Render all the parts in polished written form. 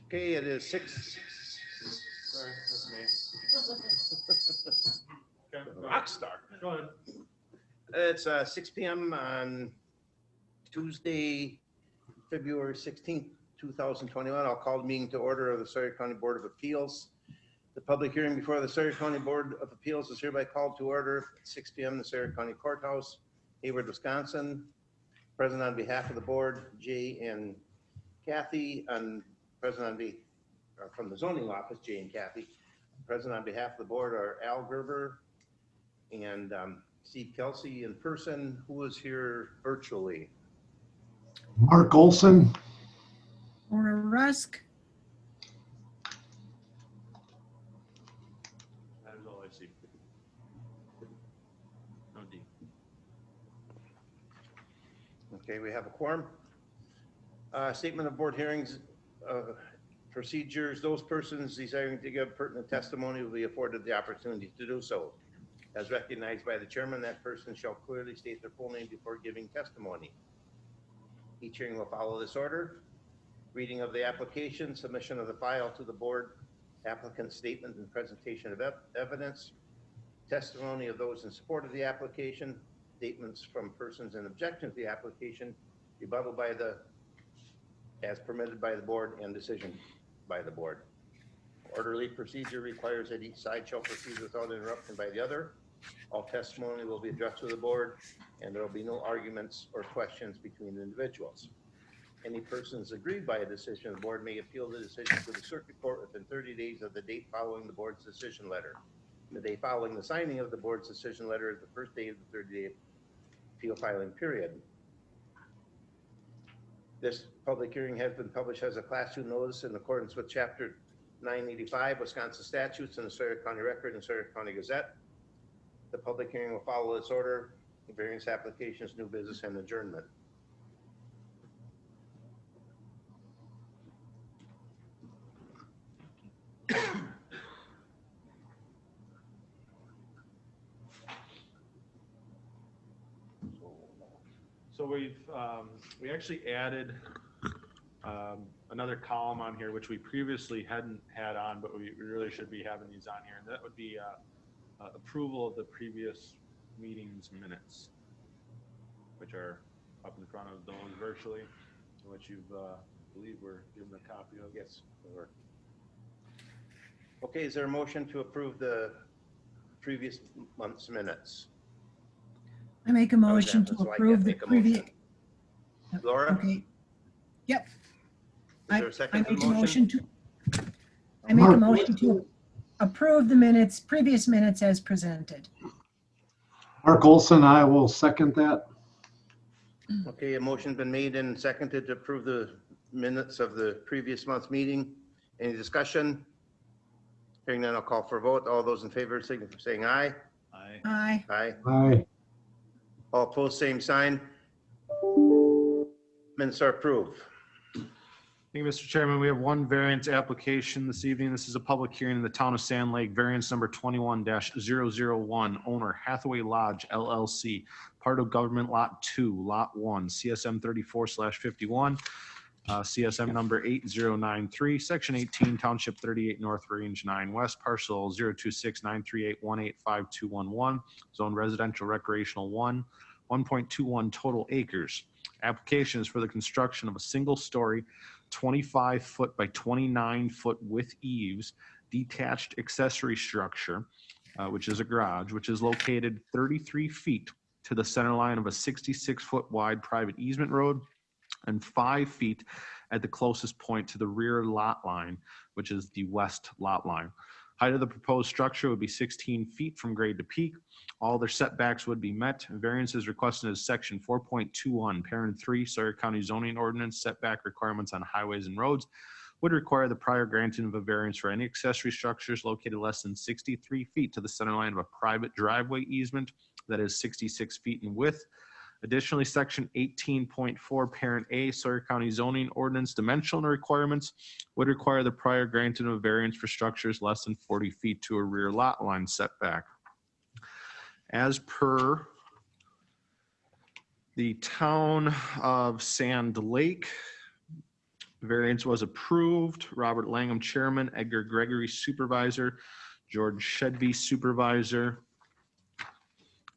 Okay, it is 6. Sorry, that's me. Okay, go ahead. Rock star. Go ahead. It's 6 p.m. on Tuesday, February 16th, 2021. I'll call the meeting to order of the Sawyer County Board of Appeals. The public hearing before the Sawyer County Board of Appeals is hereby called to order at 6 p.m. in the Sawyer County Courthouse, Hayward, Wisconsin. Present on behalf of the board, Jay and Kathy, and present on from the zoning office, Jay and Kathy. Present on behalf of the board are Al Gerber and Steve Kelsey in person. Who is here virtually? Mark Olson. Or Rusk. That is all I see. No D. Okay, we have a quorum. Statement of board hearings procedures. Those persons desiring to give pertinent testimony will be afforded the opportunity to do so. As recognized by the chairman, that person shall clearly state their full name before giving testimony. Each hearing will follow this order. Reading of the application, submission of the file to the board, applicant's statement and presentation of evidence, testimony of those in support of the application, statements from persons in objection to the application, rebuttal by the, as permitted by the board, and decision by the board. Orderly procedure requires that each side shall proceed without interruption by the other. All testimony will be addressed to the board, and there will be no arguments or questions between individuals. Any persons aggrieved by a decision of the board may appeal the decision to the circuit court within 30 days of the date following the board's decision letter. The day following the signing of the board's decision letter is the first day of the 30-day appeal filing period. This public hearing has been published as a Class 2 notice in accordance with Chapter 985 Wisconsin statutes in the Sawyer County Record and Sawyer County Gazette. The public hearing will follow this order: variance applications, new business, and adjournment. So we actually added another column on here, which we previously hadn't had on, but we really should be having these on here. And that would be approval of the previous meeting's minutes, which are up in front of those virtually, which you've believe we're given a copy of. Yes. Okay, is there a motion to approve the previous month's minutes? I make a motion to So I approve can't the make a previous. motion. Laura? Okay. Yep. Is there a second I make to a the motion? I make a Mark. motion to approve the minutes, previous minutes as presented. Mark Olson, I will second that. Okay, a motion's been made and seconded to approve the minutes of the previous month's meeting. Any discussion? Hearing none, I'll call for a vote. All those in favor signify by saying aye. Aye. Aye. Aye. Aye. All opposed, same sign. Minutes are approved. Thank you, Mr. Chairman. We have one variance application this evening. This is a public hearing in the town of Sand Lake, variance number 21-001, owner Hathaway Lodge LLC, part of government lot 2, lot 1, CSM 34/51, CSM number 8093, section 18, township 38 north, range 9 west, parcel 026-938-185-211, zone residential recreational 1.21 total acres. Application is for the construction of a single-story 25-foot by 29-foot with eaves detached accessory structure, which is a garage, which is located 33 feet to the center line of a 66-foot wide private easement road and 5 feet at the closest point to the rear lot line, which is the west lot line. Height of the proposed structure would be 16 feet from grade to peak. All their setbacks would be met. Variance is requested as section 4.21, parent 3, Sawyer County zoning ordinance, setback requirements on highways and roads would require the prior granting of a variance for any accessory structures located less than 63 feet to the center line of a private driveway easement that is 66 feet in width. Additionally, section 18.4, parent A, Sawyer County zoning ordinance dimensional requirements would require the prior granting of a variance for structures less than 40 feet to a rear lot line setback. As per the town of Sand Lake Variance was approved. Robert Langham, chairman, Edgar Gregory, supervisor, George Shedby, supervisor.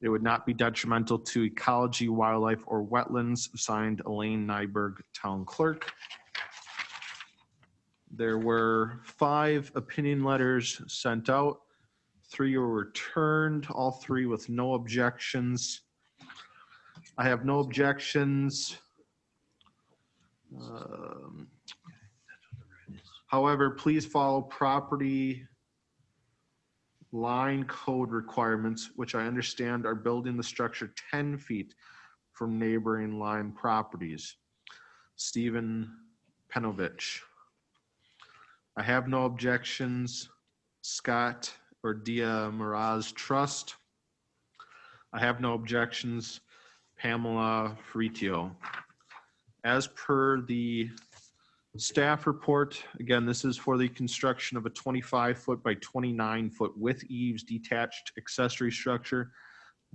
It would not be detrimental to ecology, wildlife, or wetlands. Signed, Elaine Nyberg, town clerk. There were 5 opinion letters sent out. 3 were returned, all 3 with no objections. I have no objections. However, please follow property line code requirements, which I understand are building the structure 10 feet from neighboring line properties. Stephen Penovich. I have no objections. Scott or Dia Miraz Trust. I have no objections. Pamela Fritio. As per the staff report, again, this is for the construction of a 25-foot by 29-foot with eaves detached accessory structure.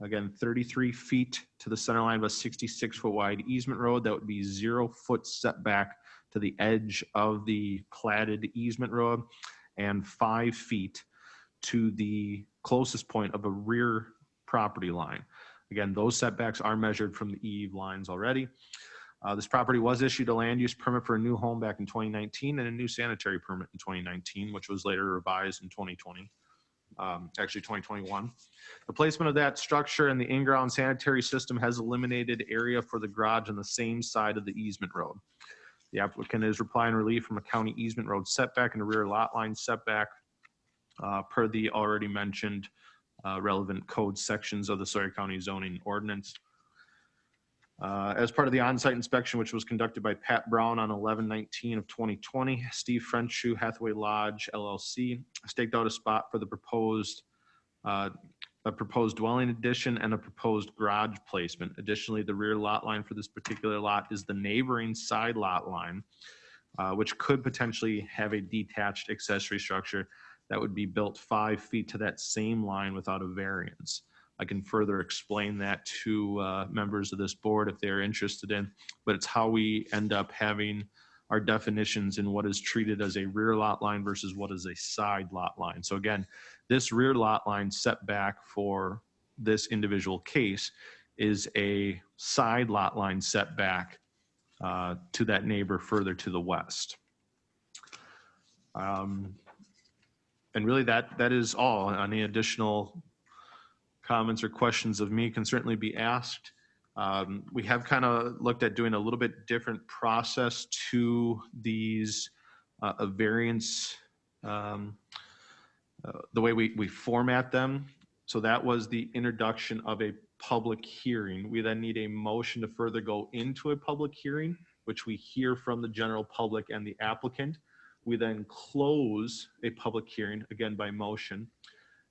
Again, 33 feet to the center line of a 66-foot wide easement road. That would be 0-foot setback to the edge of the platted easement road and 5 feet to the closest point of a rear property line. Again, those setbacks are measured from the eave lines already. This property was issued a land use permit for a new home back in 2019 and a new sanitary permit in 2019, which was later revised in 2020, actually 2021. The placement of that structure and the in-ground sanitary system has eliminated area for the garage on the same side of the easement road. The applicant is applying relief from a county easement road setback and a rear lot line setback per the already mentioned relevant code sections of the Sawyer County zoning ordinance. As part of the on-site inspection, which was conducted by Pat Brown on 11/19 of 2020, Steve Frenchshoe, Hathaway Lodge LLC, staked out a spot for the proposed dwelling addition and a proposed garage placement. Additionally, the rear lot line for this particular lot is the neighboring side lot line, which could potentially have a detached accessory structure that would be built 5 feet to that same line without a variance. I can further explain that to members of this board if they're interested in, but it's how we end up having our definitions in what is treated as a rear lot line versus what is a side lot line. So again, this rear lot line setback for this individual case is a side lot line setback to that neighbor further to the west. And really that is all. Any additional comments or questions of me can certainly be asked. We have kind of looked at doing a little bit different process to these variance, the way we format them. So that was the introduction of a public hearing. We then need a motion to further go into a public hearing, which we hear from the general public and the applicant. We then close a public hearing, again by motion.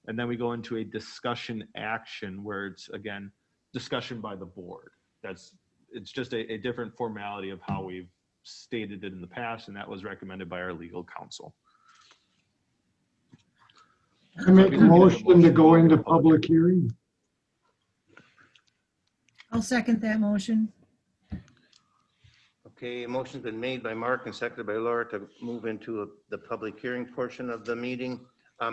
And then we go into a discussion action where it's, again, discussion by the board. It's just a different formality of how we've stated it in the past, and that was recommended by our legal counsel. I make a motion to go into public hearing. I'll second that motion. Okay, a motion's been made by Mark and seconded by Laura to move into the public hearing portion of the meeting.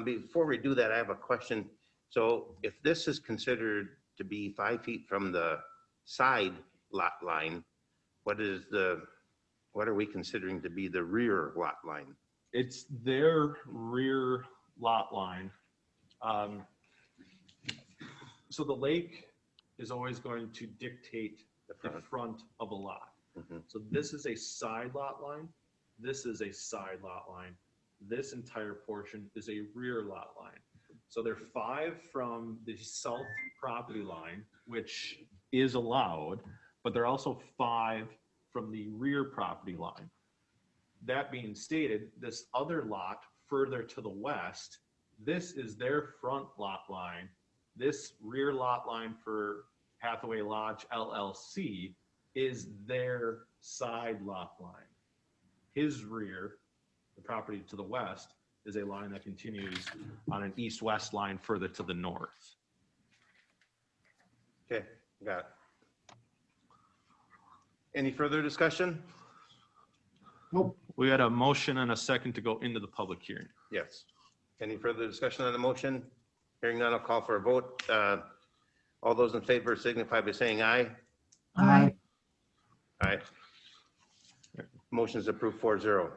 Before we do that, I have a question. So if this is considered to be 5 feet from the side lot line, what are we considering to be the rear lot line? It's their rear lot line. So the lake is always going to dictate the front of a lot. Mhm. So this is a side lot line. This is a side lot line. This entire portion is a rear lot line. So they're 5 from the south property line, which is allowed, but they're also 5 from the rear property line. That being stated, this other lot further to the west, this is their front lot line. This rear lot line for Hathaway Lodge LLC is their side lot line. His rear, the property to the west, is a line that continues on an east-west line further to the north. Okay, got it. Any further discussion? Nope. We had a motion and a second to go into the public hearing. Yes. Any further discussion on the motion? Hearing none, I'll call for a vote. All those in favor signify by saying aye. Aye. Aye. Motion is approved 4-0.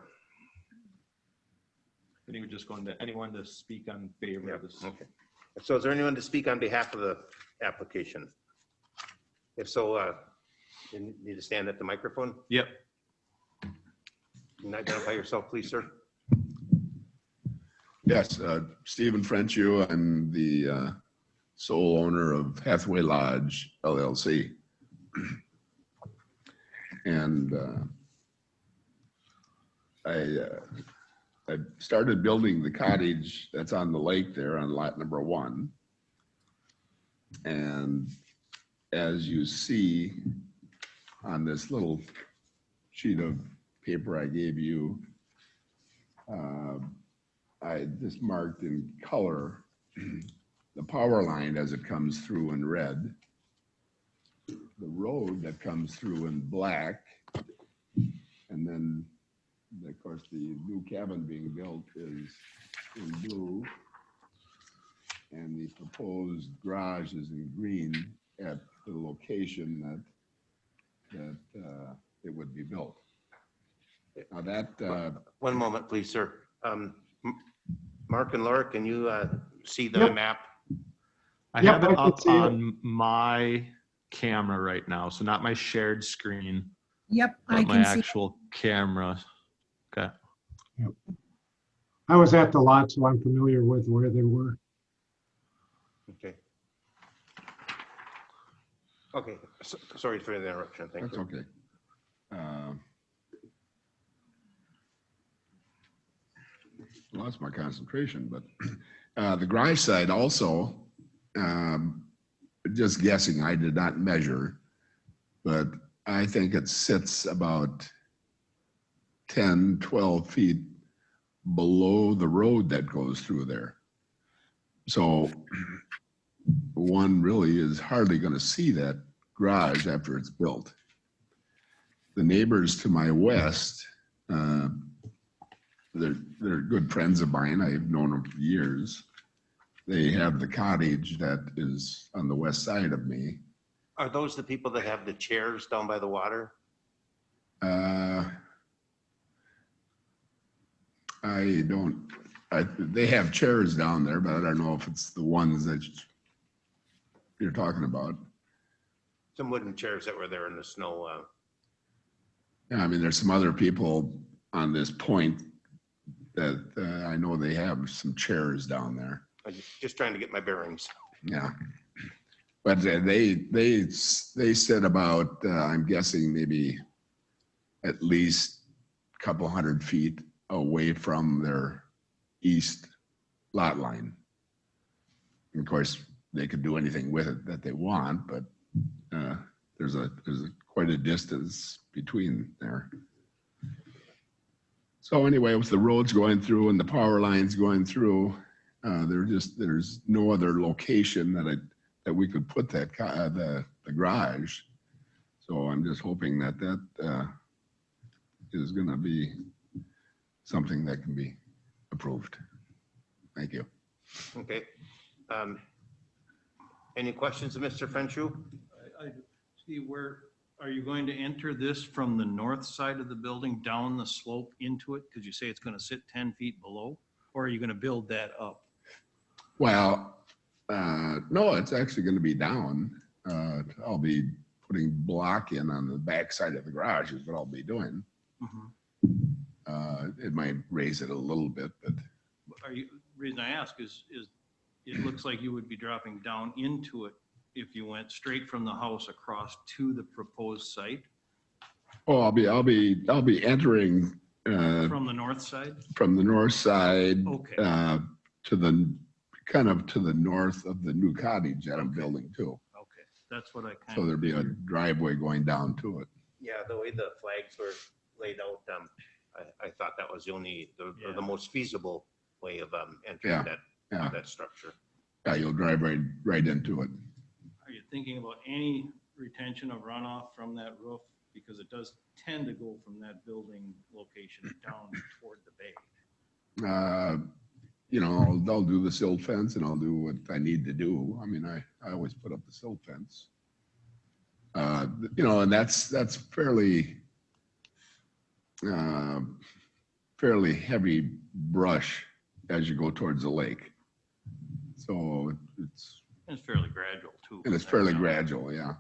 Anyone to speak on favor Yeah, of this? okay. So is there anyone to speak on behalf of the application? If so, you need to stand at the microphone. Yep. Can you identify yourself, please, sir? Yes, Stephen Frenchu. I'm the sole owner of Hathaway Lodge LLC. And I started building the cottage that's on the lake there on lot number 1. And as you see on this little sheet of paper I gave you, I just marked in color the power line as it comes through in red, the road that comes through in black, and then, of course, the new cabin being built is in blue, and the proposed garage is in green at the location that it would be built. Now that One moment, please, sir. Mark and Laura, can you see the Yep. map? I Yep, have I it can up see it. on my camera right now, so not my shared screen, Yep, I but my can see. actual camera. Okay. I was at the lot, so I'm familiar with where they were. Okay. Okay, sorry for the interruption. Thank That's you. okay. Lost my concentration, but the garage side also, just guessing, I did not measure, but I think it sits about 10, 12 feet below the road that goes through there. So one really is hardly going to see that garage after it's built. The neighbors to my west, they're good friends of mine. I've known them for years. They have the cottage that is on the west side of me. Are those the people that have the chairs down by the water? They have chairs down there, but I don't know if it's the ones that you're talking about. Some wooden chairs that were there in the snow. Yeah, I mean, there's some other people on this point that I know they have some chairs down there. I'm just trying to get my bearings. Yeah. But they said about, I'm guessing maybe at least a couple 100 feet away from their east lot line. And of course, they could do anything with it that they want, but there's quite a distance between there. So anyway, with the roads going through and the power lines going through, there's no other location that we could put that the garage. So I'm just hoping that is going to be something that can be approved. Thank you. Okay. Any questions of Mr. Frenchu? Steve, where are you going to enter this from the north side of the building down the slope into it? Because you say it's going to sit 10 feet below, or are you going to build that up? Well, no, it's actually going to be down. I'll be putting block in on the back side of the garage is what I'll be doing. It might raise it a little bit, but Reason I ask is it looks like you would be dropping down into it if you went straight from the house across to the proposed site oh, I'll be entering from the north side? from the north side Okay. to the north of the new cottage that I'm building too. Okay, that's what I kind of. So there'll be a driveway going down to it. Yeah, the way the flags were laid out, I thought that was Yeah. the most feasible way of entering Yeah. that structure. Yeah, you'll drive right into it. Are you thinking about any retention of runoff from that roof because it does tend to go from that building location down toward the bay. You know, I'll do the silt fence and I'll do what I need to do. I mean, I always put up the silt fence. You know, and that's fairly, fairly heavy brush as you go towards the lake. So it's, And it's fairly gradual too. and it's fairly gradual, yeah.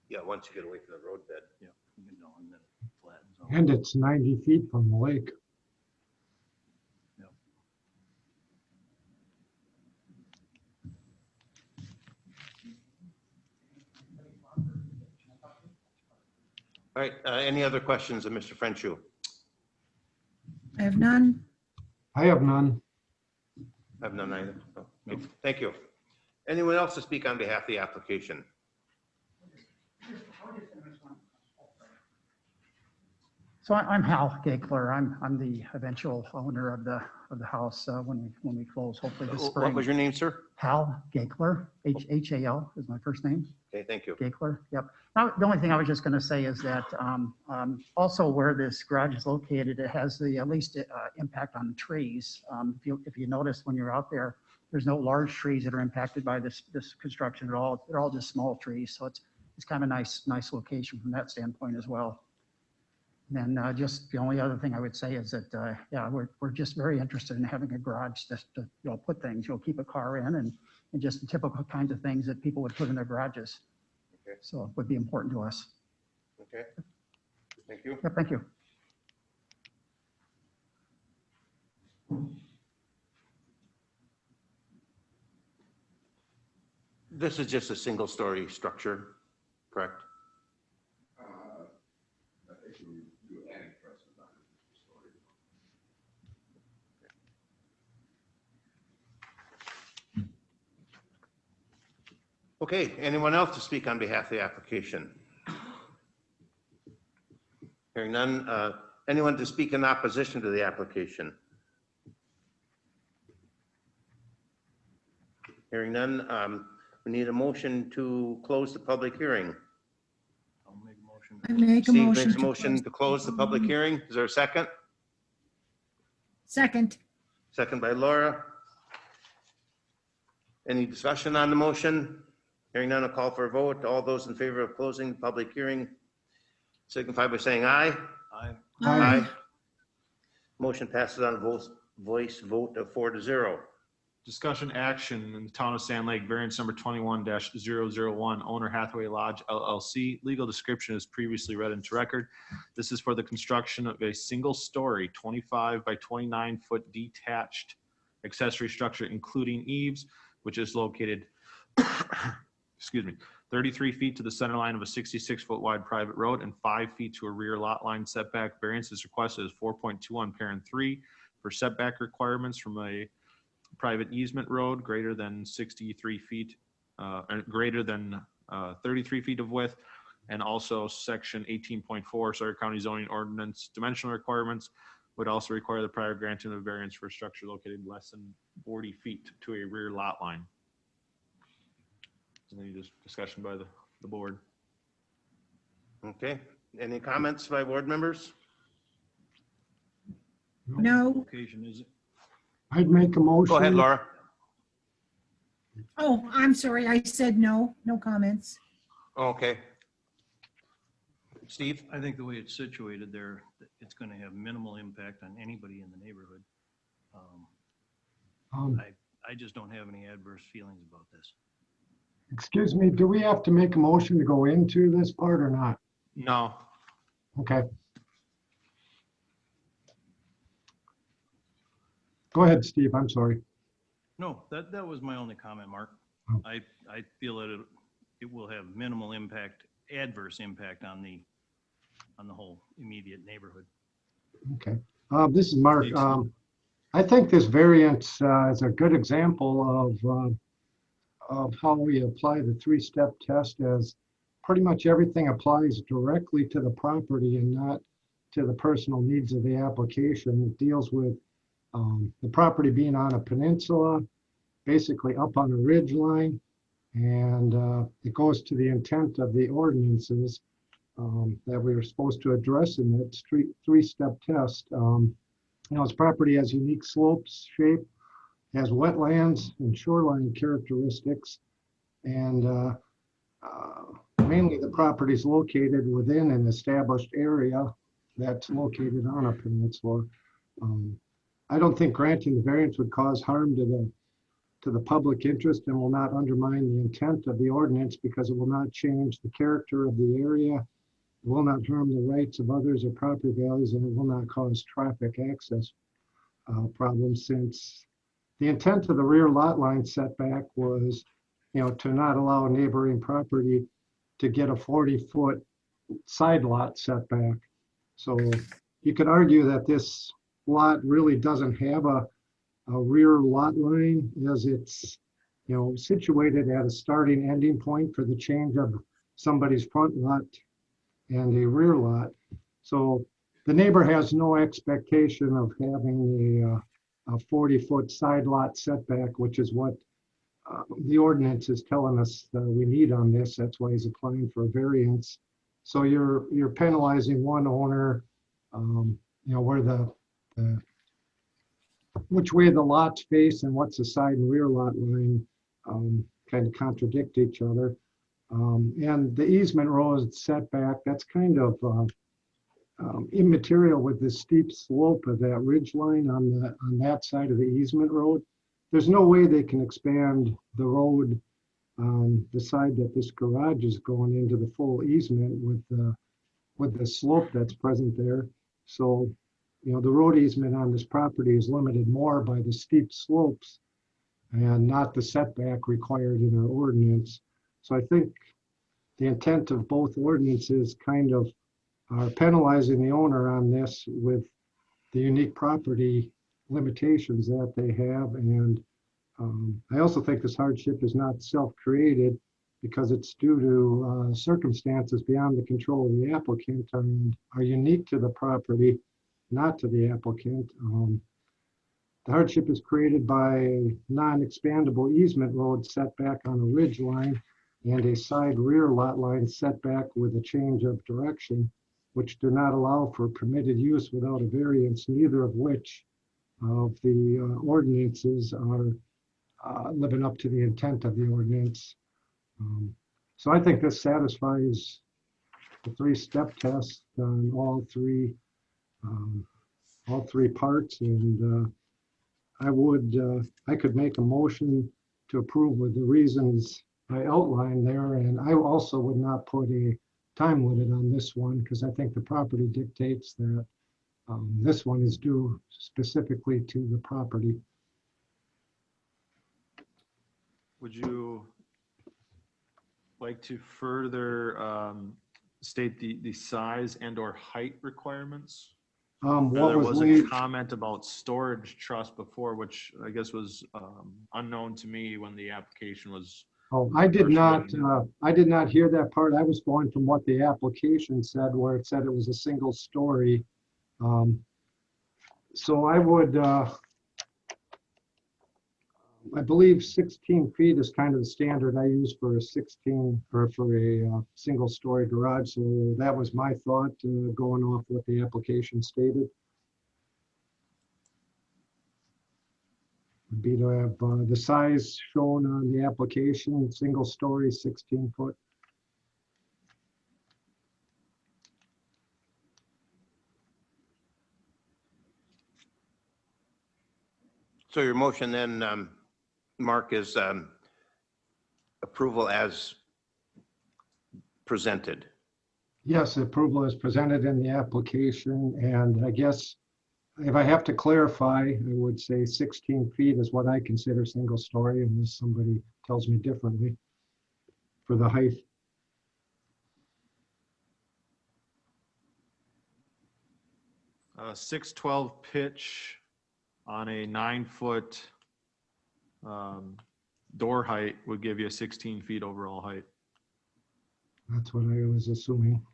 Yeah, once you get away from the roadbed. Yeah, you know, and then it flattens out. And it's 90 feet from the lake. All right, any other questions of Mr. Frenchue? I have none. I have none. I have none either. No. Okay, thank you. Anyone else to speak on behalf of the application? So I'm Hal Gakler. I'm the eventual owner of the house when we close, hopefully this spring. What was your name, sir? Hal Gakler, H-A-L is my first name. Okay, thank you. Gakler, yep. Now, the only thing I was just going to say is that also where this garage is located, it has the least impact on trees. If you notice when you're out there, there's no large trees that are impacted by this construction at all. They're all just small trees, so it's kind of a nice location from that standpoint as well. And then just the only other thing I would say is that yeah, we're just very interested in having a garage just to put things. You'll keep a car in and just the typical kinds of things that people would put in their garages. Okay. So it would be important to us. Okay, thank you. Yeah, thank you. This is just a single-story structure, correct? I think we do attic trusses on it, story. Okay, anyone else to speak on behalf of the application? Hearing none, anyone to speak in opposition to the application? Hearing none, we need a motion to close the public hearing. I'll make a motion. I make a Steve motion. makes a motion to close the public hearing. Is there a second? Second. Second by Laura. Any discussion on the motion? Hearing none, I'll call for a vote. All those in favor of closing the public hearing signify by saying aye. Aye. Aye. Motion passes on a voice vote of 4-0. Discussion action in the town of Sand Lake, variance number 21-001, owner Hathaway Lodge LLC. Legal description is previously read into record. This is for the construction of a single-story, 25 by 29 foot detached accessory structure, including eaves, which is located, excuse me, 33 feet to the center line of a 66-foot wide private road and 5 feet to a rear lot line setback. Variance is requested as 4.21 parent 3 for setback requirements from a private easement road greater than 63 feet, greater than 33 feet of width, and also section 18.4 Sawyer County zoning ordinance dimensional requirements would also require the prior granting of variance for a structure located less than 40 feet to a rear lot line. Any discussion by the board? Okay, any comments by board members? No. Location is it? I'd make a motion. Go ahead, Laura. Oh, I'm sorry. I said no. No comments. Okay. Steve? I think the way it's situated there, it's going to have minimal impact on anybody in the neighborhood. I just don't have any adverse feelings about this. Excuse me, do we have to make a motion to go into this part or not? No. Okay. Go ahead, Steve. I'm sorry. No, that was my only comment, Mark. Oh. I feel that it will have minimal impact, adverse impact on the whole immediate neighborhood. Okay. This is Mark. I think this variance is a good example of how we apply the three-step test, as pretty much everything applies directly to the property and not to the personal needs of the application. It deals with the property being on a peninsula, basically up on a ridge line, and it goes to the intent of the ordinances. that we were supposed to address in that three-step test. This property has unique slopes, shape, has wetlands and shoreline characteristics, and mainly the property is located within an established area that's located on a peninsula. I don't think granting the variance would cause harm to the public interest and will not undermine the intent of the ordinance because it will not change the character of the area, it will not harm the rights of others or property values, and it will not cause traffic access problems, since the intent of the rear lot line setback was, to not allow a neighboring property to get a 40-foot side lot setback. So you could argue that this lot really doesn't have a rear lot line, as it's, situated at a starting ending point for the change of somebody's front lot and a rear lot. So the neighbor has no expectation of having a 40-foot side lot setback, which is what the ordinance is telling us we need on this. That's why he's applying for a variance. So you're penalizing one owner, where which way the lots face and what's the side and rear lot line kind of contradict each other. And the easement road setback, that's kind of immaterial with the steep slope of that ridge line on that side of the easement road. There's no way they can expand the road on the side that this garage is going into the full easement with the slope that's present there. So, the road easement on this property is limited more by the steep slopes and not the setback required in our ordinance. So I think the intent of both ordinances kind of are penalizing the owner on this with the unique property limitations that they have. And I also think this hardship is not self-created because it's due to circumstances beyond the control of the applicant and are unique to the property, not to the applicant. The hardship is created by a non-expandable easement road setback on a ridge line and a side rear lot line setback with a change of direction, which do not allow for permitted use without a variance, neither of which of the ordinances are living up to the intent of the ordinance. So I think this satisfies the three-step test on all three parts, and I could make a motion to approve with the reasons I outlined there, and I also would not put a time limit on this one because I think the property dictates that this one is due specifically to the property. Would you like to further state the size and or height requirements? There was a comment about storage truss before, which I guess was unknown to me when the application was. Oh, I did not hear that part. I was going from what the application said, where it said it was a single story. So I would, I believe 16 feet is kind of the standard I use for a single story garage. So that was my thought going off what the application stated. Would be to have the size shown on the application, single story, 16 foot. So your motion then, Mark, is approval as presented. Yes, approval is presented in the application, and I guess if I have to clarify, I would say 16 feet is what I consider single story, unless somebody tells me differently for the height. A 612 pitch on a 9-foot door height would give you 16 feet overall height. That's what I was assuming.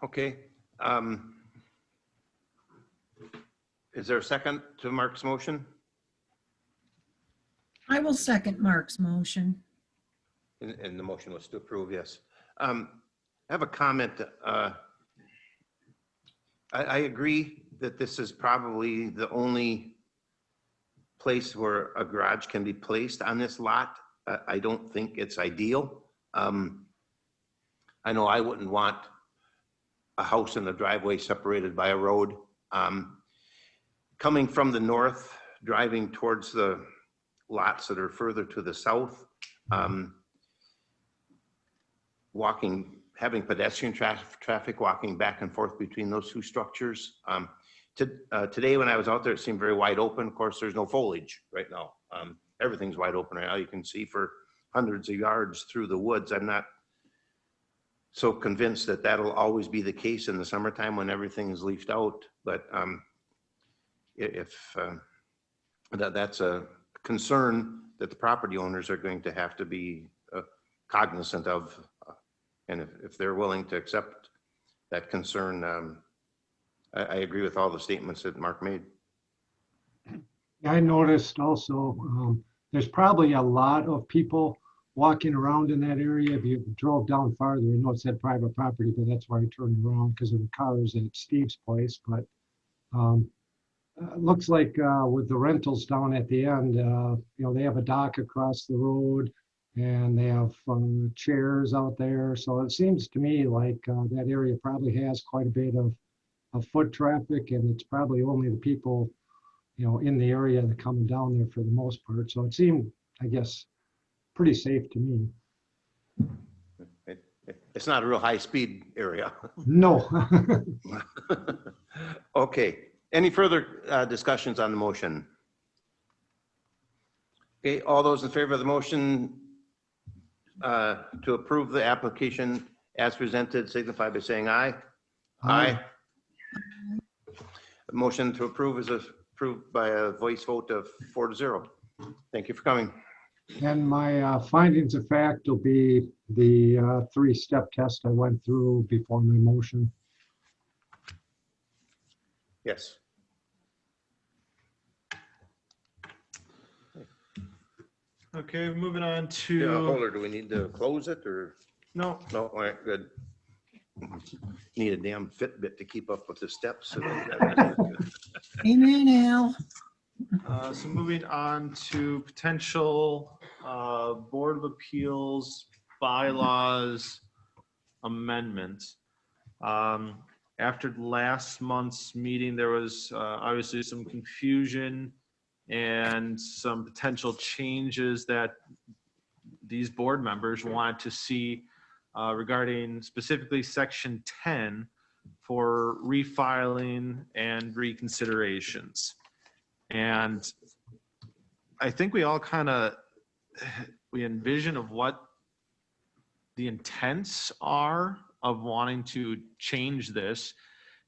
Okay. Is there a second to Mark's motion? I will second Mark's motion. And the motion was to approve, yes. I have a comment. I agree that this is probably the only place where a garage can be placed on this lot. I don't think it's ideal. I know I wouldn't want a house in the driveway separated by a road. Coming from the north, driving towards the lots that are further to the south, having pedestrian traffic walking back and forth between those two structures. Today, when I was out there, it seemed very wide open. Of course, there's no foliage right now. Everything's wide open right now. You can see for hundreds of yards through the woods. I'm not so convinced that that'll always be the case in the summertime when everything is leafed out. But if that's a concern that the property owners are going to have to be cognizant of, and if they're willing to accept that concern, I agree with all the statements that Mark made. I noticed also, there's probably a lot of people walking around in that area. If you drove down farther, I know it said private property, but that's why I turned around, because of the cars at Steve's place. But looks like with the rentals down at the end, they have a dock across the road, and they have chairs out there. So it seems to me like that area probably has quite a bit of foot traffic, and it's probably only the people, in the area that coming down there for the most part. So it seemed, I guess, pretty safe to me. It's not a real high-speed area. No. Okay, any further discussions on the motion? Okay, all those in favor of the motion to approve the application as presented signify by saying aye. Aye. The motion to approve is approved by a voice vote of 4-0. Thank you for coming. And my findings of fact will be the three-step test I went through before my motion. Yes. Okay, moving on Yeah, to, Holder, do we need to close it or? no, No, all right, good. Need a damn Fitbit to keep up with the steps. Amen, Al. so moving on to potential Board of Appeals bylaws amendments. After last month's meeting, there was obviously some confusion and some potential changes that these board members wanted to see regarding specifically Section 10 for refiling and reconsiderations. And I think we all we envision of what the intents are of wanting to change this,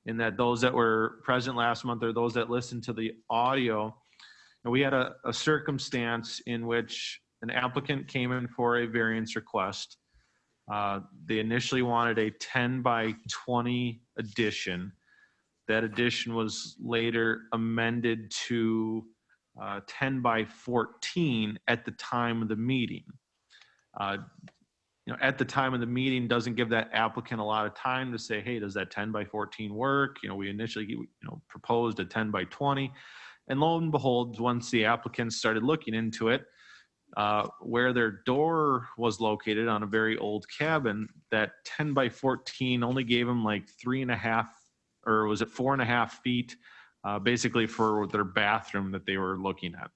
in that those that were present last month or those that listened to the audio, and we had a circumstance in which an applicant came in for a variance request. They initially wanted a 10 by 20 addition. That addition was later amended to 10 by 14 at the time of the meeting. At the time of the meeting doesn't give that applicant a lot of time to say, hey, does that 10 by 14 work? We initially proposed a 10 by 20. And lo and behold, once the applicants started looking into it, where their door was located on a very old cabin, that 10 by 14 only gave them like 3.5, or was it 4.5 feet, basically for their bathroom that they were looking at.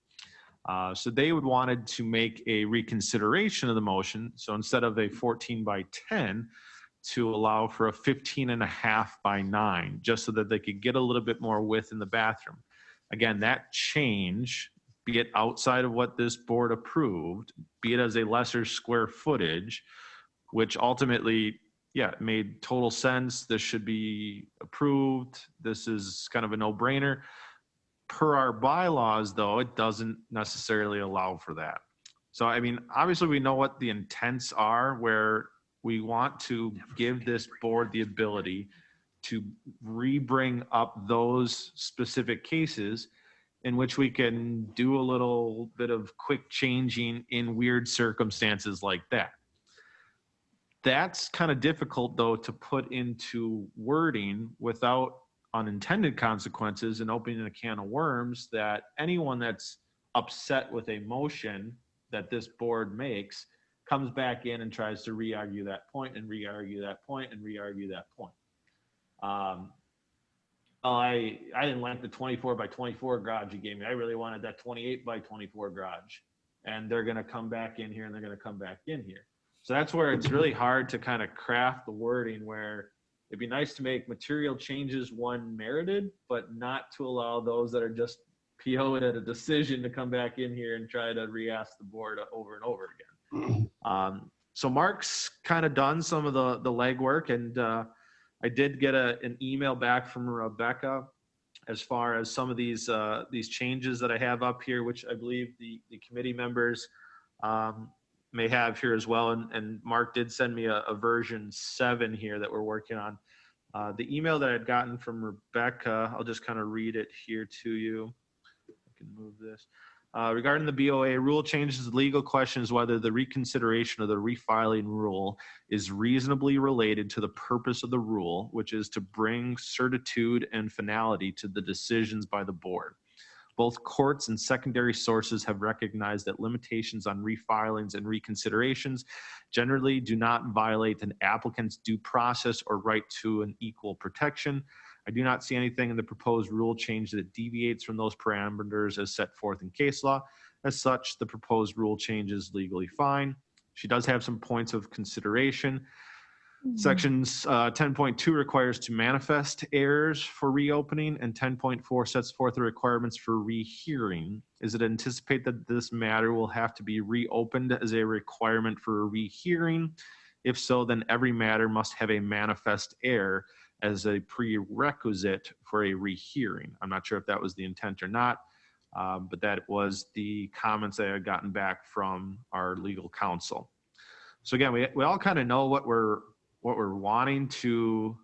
So they wanted to make a reconsideration of the motion. So instead of a 14 by 10, to allow for a 15.5 by 9, just so that they could get a little bit more width in the bathroom. Again, that change, be it outside of what this board approved, be it as a lesser square footage, which ultimately, made total sense. This should be approved. This is kind of a no-brainer. Per our bylaws, though, it doesn't necessarily allow for that. So, obviously we know what the intents are, where we want to give this board the ability to re-bring up those specific cases in which we can do a little bit of quick changing in weird circumstances like that. That's kind of difficult, though, to put into wording without unintended consequences and opening a can of worms that anyone that's upset with a motion that this board makes comes back in and tries to re-argue that point and re-argue that point and re-argue that point. I didn't like the 24 by 24 garage you gave me. I really wanted that 28 by 24 garage. And they're going to come back in here and they're going to come back in here. So that's where it's really hard to kind of craft the wording where it'd be nice to make material changes when merited, but not to allow those that are just PO'd at a decision to come back in here and try to re-ask the board over and over again. So Mark's kind of done some of the legwork, and I did get an email back from Rebecca as far as some of these changes that I have up here, which I believe the committee members may have here as well. And Mark did send me a version 7 here that we're working on. The email that I'd gotten from Rebecca, I'll just kind of read it here to you. I can move this. Regarding the BOA rule changes, the legal question is whether the reconsideration of the refiling rule is reasonably related to the purpose of the rule, which is to bring certitude and finality to the decisions by the board. Both courts and secondary sources have recognized that limitations on refilings and reconsiderations generally do not violate an applicant's due process or right to an equal protection. I do not see anything in the proposed rule change that deviates from those parameters as set forth in case law. As such, the proposed rule change is legally fine. She does have some points of consideration. Sections 10.2 requires to manifest errors for reopening, and 10.4 sets forth the requirements for rehearing. Is it anticipated that this matter will have to be reopened as a requirement for a rehearing? If so, then every matter must have a manifest error as a prerequisite for a rehearing. I'm not sure if that was the intent or not, but that was the comments that I had gotten back from our legal counsel. So again, we all kind of know what we're wanting to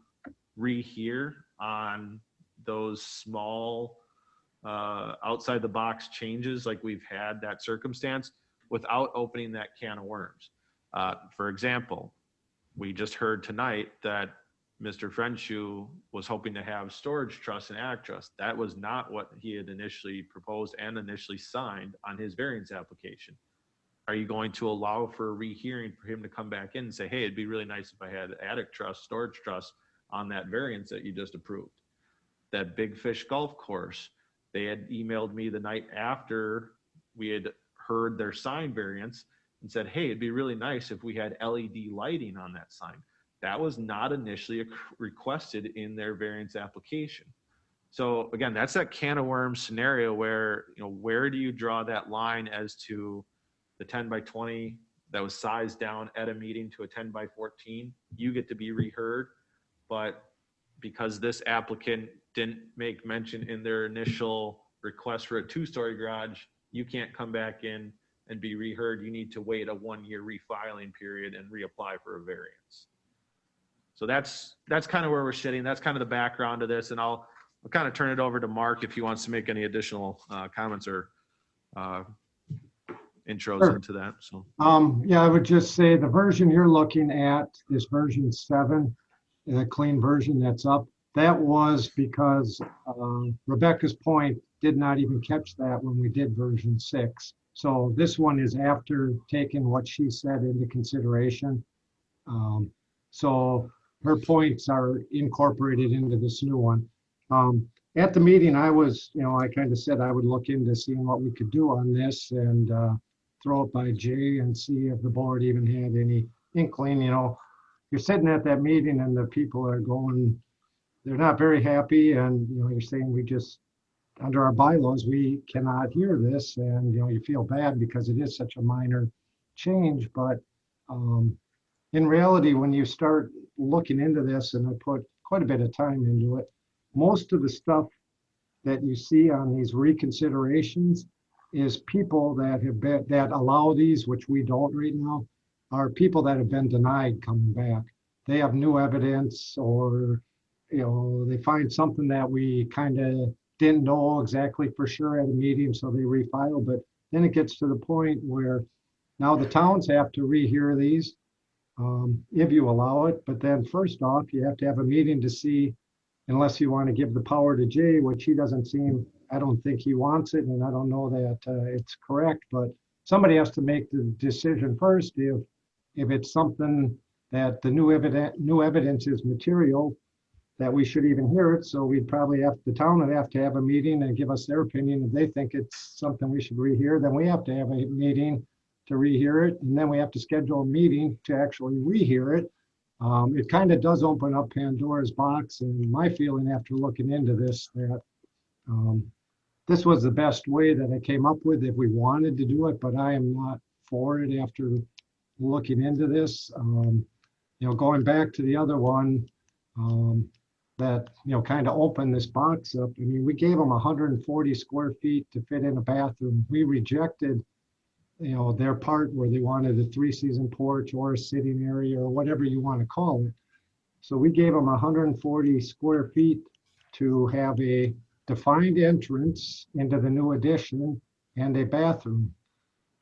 rehear on those small outside the box changes like we've had that circumstance without opening that can of worms. For example, we just heard tonight that Mr. Frenshu was hoping to have storage trust and attic trust. That was not what he had initially proposed and initially signed on his variance application. Are you going to allow for a rehearing for him to come back in and say, hey, it'd be really nice if I had attic trust, storage trust on that variance that you just approved? That Big Fish Golf Course, they had emailed me the night after we had heard their sign variance and said, hey, it'd be really nice if we had LED lighting on that sign. That was not initially requested in their variance application. So again, that's that can of worms scenario where, where do you draw that line as to the 10 by 20 that was sized down at a meeting to a 10 by 14? You get to be reheard, but because this applicant didn't make mention in their initial request for a 2-story garage, you can't come back in and be reheard. You need to wait a 1-year refiling period and reapply for a variance. So that's kind of where we're sitting. That's kind of the background of this, and I'll kind of turn it over to Mark if he wants to make any additional comments or intros Sure. into that. So Yeah, I would just say the version you're looking at is version 7, the clean version that's up. That was because Rebecca's point did not even catch that when we did version 6. So this one is after taking what she said into consideration. So her points are incorporated into this new one. At the meeting, I was, I kind of said I would look into seeing what we could do on this and throw it by Jay and see if the board even had any inkling. You're sitting at that meeting and the people are going, they're not very happy, and you're saying we just, under our bylaws, we cannot hear this, and you feel bad because it is such a minor change. But in reality, when you start looking into this, and I put quite a bit of time into it, most of the stuff that you see on these reconsiderations is people that have been, that allow these, which we don't right now, are people that have been denied coming back. They have new evidence, or they find something that we kind of didn't know exactly for sure at a meeting, so they refiled. But then it gets to the point where now the towns have to rehear these, if you allow it. But then first off, you have to have a meeting to see, unless you want to give the power to Jay, which he doesn't seem, I don't think he wants it, and I don't know that it's correct, but somebody has to make the decision first. If it's something that the new evidence is material, that we should even hear it. So we'd probably the town would have to have a meeting and give us their opinion. If they think it's something we should rehear, then we have to have a meeting to rehear it. And then we have to schedule a meeting to actually rehear it. It kind of does open up Pandora's box. And my feeling after looking into this, that this was the best way that I came up with if we wanted to do it, but I am not for it after looking into this. Going back to the other one, that, kind of opened this box up. I mean, we gave them 140 square feet to fit in a bathroom. We rejected, their part where they wanted a 3-season porch or a sitting area or whatever you want to call it. So we gave them 140 square feet to have a defined entrance into the new addition and a bathroom.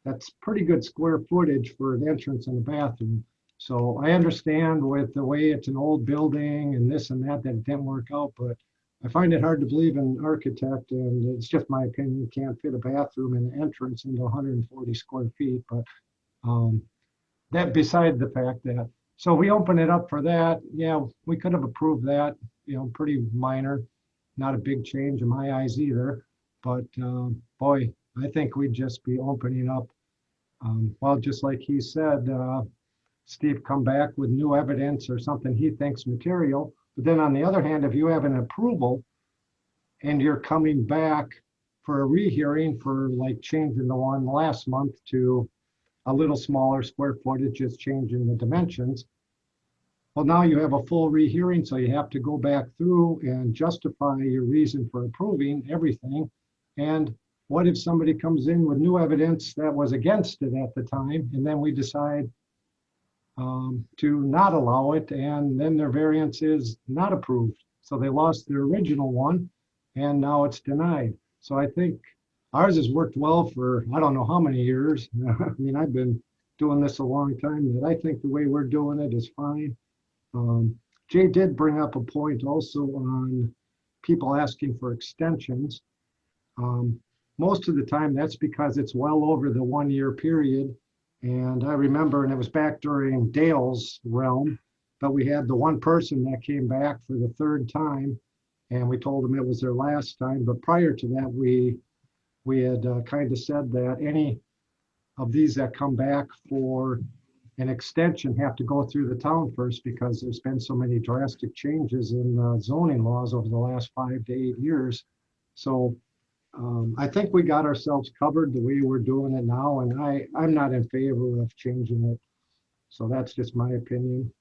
That's pretty good square footage for an entrance and a bathroom. So I understand with the way it's an old building and this and that it didn't work out, but I find it hard to believe an architect, and it's just my opinion, can't fit a bathroom and an entrance into 140 square feet. But that beside the fact that, so we open it up for that. Yeah, we could have approved that, pretty minor, not a big change in my eyes either. But boy, I think we'd just be opening up, well, just like he said, Steve come back with new evidence or something he thinks material. But then on the other hand, if you have an approval and you're coming back for a rehearing for like changing the one last month to a little smaller square footage, just changing the dimensions, well, now you have a full rehearing, so you have to go back through and justify your reason for approving everything. And what if somebody comes in with new evidence that was against it at the time, and then we decide to not allow it, and then their variance is not approved. So they lost their original one, and now it's denied. So I think ours has worked well for, I don't know how many years. I mean, I've been doing this a long time, that I think the way we're doing it is fine. Jay did bring up a point also on people asking for extensions. Most of the time, that's because it's well over the 1-year period. And I remember, and it was back during Dale's realm, but we had the one person that came back for the 3rd time, and we told them it was their last time. But prior to that, we had kind of said that any of these that come back for an extension have to go through the town first, because there's been so many drastic changes in zoning laws over the last 5 to 8 years. So I think we got ourselves covered the way we're doing it now, and I'm not in favor of changing it. So that's just my opinion.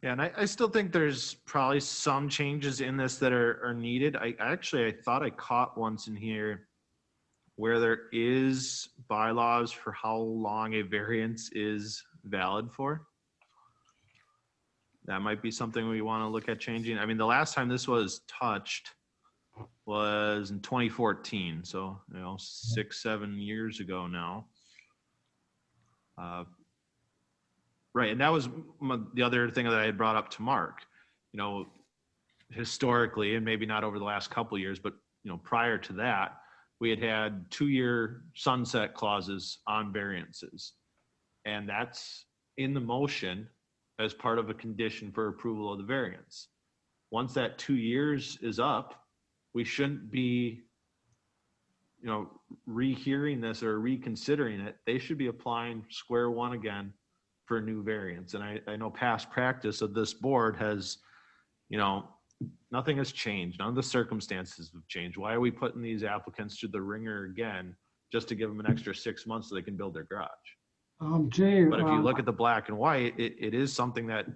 Yeah, and I still think there's probably some changes in this that are needed. I thought I caught once in here where there is bylaws for how long a variance is valid for. That might be something we want to look at changing. I mean, the last time this was touched was in 2014. So, 6-7 years ago now. Right. And that was the other thing that I had brought up to Mark, historically, and maybe not over the last couple of years, but, prior to that, we had 2-year sunset clauses on variances. And that's in the motion as part of a condition for approval of the variance. Once that 2 years is up, we shouldn't be, rehearing this or reconsidering it. They should be applying square one again for a new variance. And I know past practice of this board has, nothing has changed. None of the circumstances have changed. Why are we putting these applicants through the ringer again just to give them an extra 6 months so they can build their garage? Jay, But if you look at the black and white, it is something that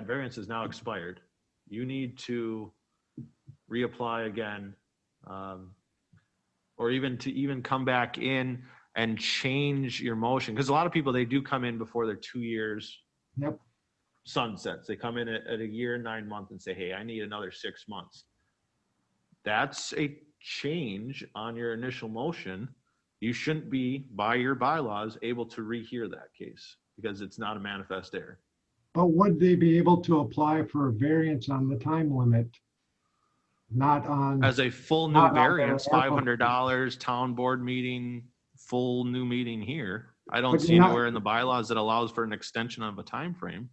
variance is now expired. You need to reapply again, or even come back in and change your motion. Because a lot of people, they do come in before their 2 years. Yep. sunsets. They come in at a year and 9 months and say, hey, I need another 6 months. That's a change on your initial motion. You shouldn't be, by your bylaws, able to rehear that case because it's not a manifest error. But would they be able to apply for a variance on the time limit? Not on, As a full new Not on their variance, application. $500, town board meeting, full new meeting here. I don't But see you're not- anywhere in the bylaws that allows for an extension of a time frame.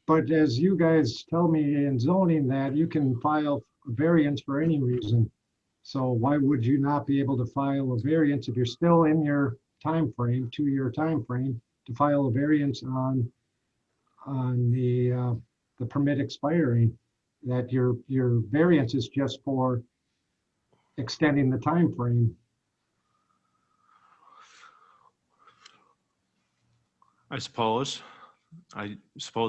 but as you guys tell me in zoning that you can file a variance for any reason. So why would you not be able to file a variance if you're still in your time frame, 2-year time frame, to file a variance on the permit expiring? That your variance is just for extending the time frame. I suppose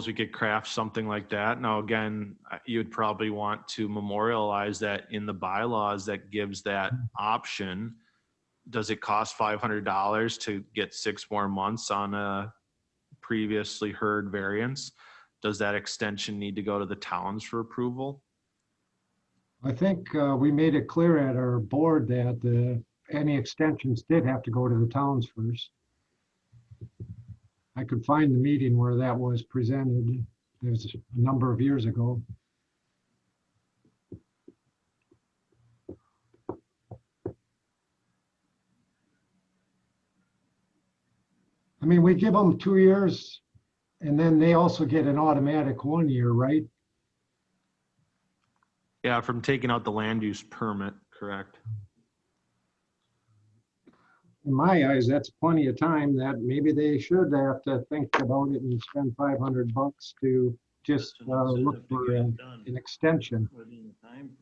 we could craft something like that. Now, again, you'd probably want to memorialize that in the bylaws that gives that option. Does it cost $500 to get 6 more months on a previously heard variance? Does that extension need to go to the towns for approval? I think we made it clear at our board that any extensions did have to go to the towns first. I could find the meeting where that was presented. It was a number of years ago. I mean, we give them 2 years and then they also get an automatic 1 year, right? Yeah, from taking out the land use permit, correct? In my eyes, that's plenty of time that maybe they should have to think about it and spend $500 to just That's an incentive look to for get it an done extension. within the time frame.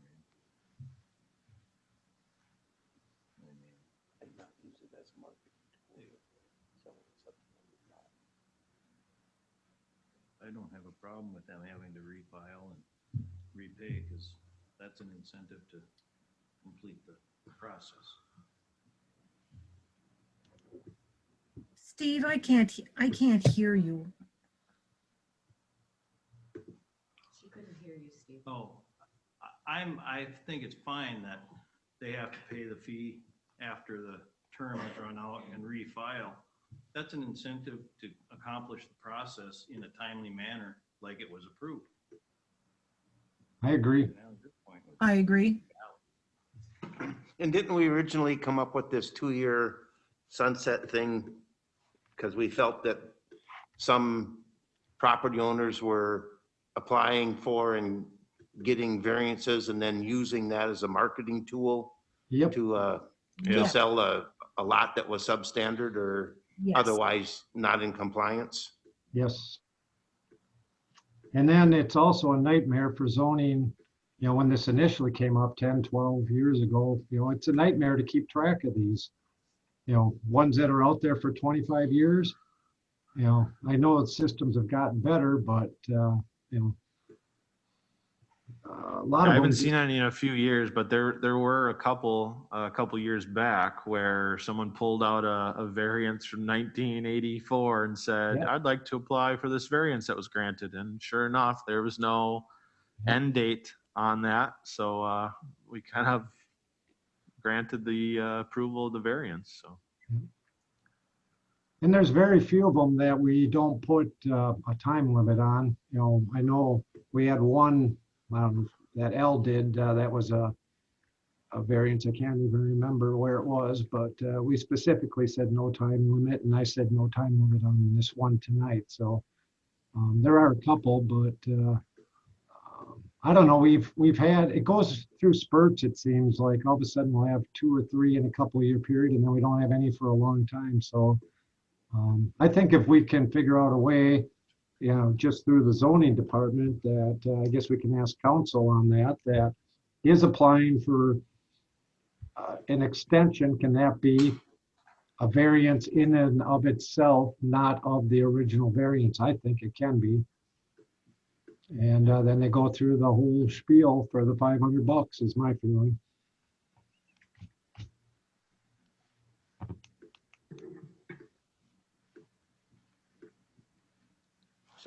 I don't have a problem with them having to refile and repay, because that's an incentive to complete the process. Steve, I can't hear you. She couldn't hear you, Steve. Oh, I think it's fine that they have to pay the fee after the term is run out and refile. That's an incentive to accomplish the process in a timely manner, like it was approved. I agree. Now, at this point, I agree. And didn't we originally come up with this 2-year sunset thing? Because we felt that some property owners were applying for and getting variances and then using that as a marketing tool Yep. to Yeah. sell a lot that was substandard or Yes. otherwise not in compliance. Yes. And then it's also a nightmare for zoning, when this initially came up 10, 12 years ago, it's a nightmare to keep track of these. Ones that are out there for 25 years. I know the systems have gotten better, but, a lot I of haven't them. seen any in a few years, but there were a couple years back where someone pulled out a variance from 1984 and said, Yeah. I'd like to apply for this variance that was granted. And sure enough, there was no end date on that. So we kind of granted the approval of the variance. So And there's very few of them that we don't put a time limit on. I know we had one that L did, that was a variance. I can't even remember where it was, but we specifically said no time limit, and I said no time limit on this one tonight. So there are a couple, but I don't know. We've had, it goes through spurts. It seems like all of a sudden we'll have 2 or 3 in a couple year period, and then we don't have any for a long time. So I think if we can figure out a way, just through the zoning department, that I guess we can ask council on that is applying for an extension, can that be a variance in and of itself, not of the original variance? I think it can be. And then they go through the whole spiel for the $500 is my feeling.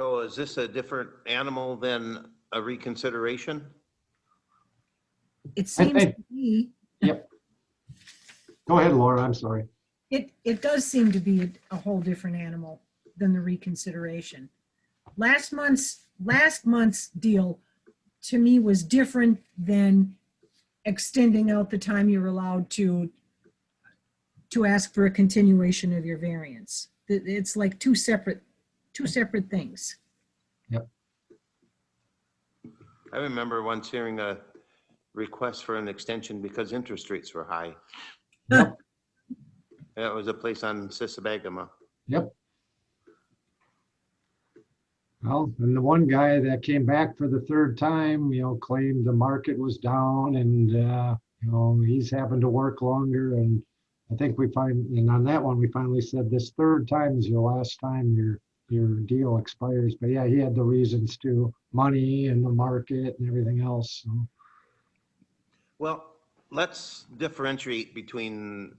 So is this a different animal than a reconsideration? It seems I- to be, Yep. Go ahead, Laura, I'm sorry. it does seem to be a whole different animal than the reconsideration. Last month's deal to me was different than extending out the time you're allowed to ask for a continuation of your variance. It's like two separate things. I remember once hearing a request for an extension because interest rates were high. Yep. That was a place on Sisebagama. Yep. Well, and the one guy that came back for the third time, claimed the market was down and, he's having to work longer. And I think and on that one, we finally said this third time is your last time your deal expires. But yeah, he had the reasons to money and the market and everything else. So. Well, let's differentiate between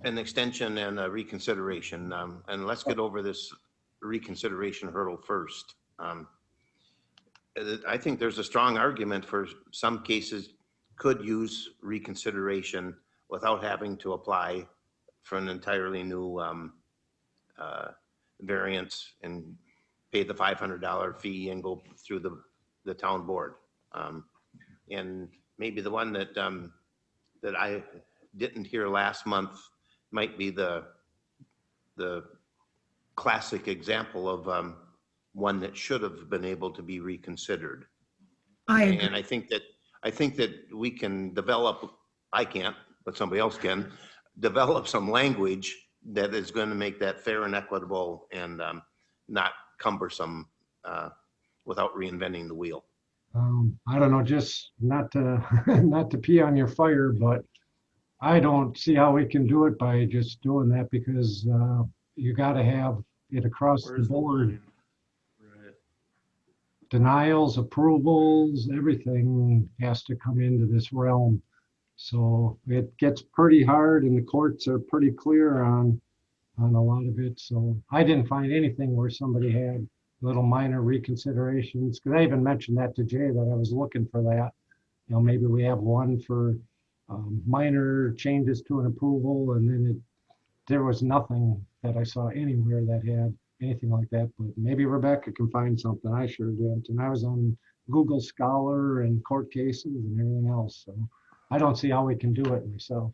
an extension and a reconsideration. And let's get over this reconsideration hurdle first. I think there's a strong argument for some cases could use reconsideration without having to apply for an entirely new variance and pay the $500 fee and go through the town board. And maybe the one that I didn't hear last month might be the classic example of one that should have been able to be reconsidered. And I think that we can develop, I can't, but somebody else can, develop some language that is going to make that fair and equitable and not cumbersome without reinventing the wheel. I don't know, just not to not to pee on your fire, but I don't see how we can do it by just doing that because you got to have it across the board. Right. Denials, approvals, everything has to come into this realm. So it gets pretty hard and the courts are pretty clear on a lot of it. So I didn't find anything where somebody had little minor reconsiderations. Because I even mentioned that to Jay that I was looking for that. Maybe we have one for minor changes to an approval, and then there was nothing that I saw anywhere that had anything like that. But maybe Rebecca can find something. I sure didn't. And I was on Google Scholar and court cases and everything else. So I don't see how we can do it myself.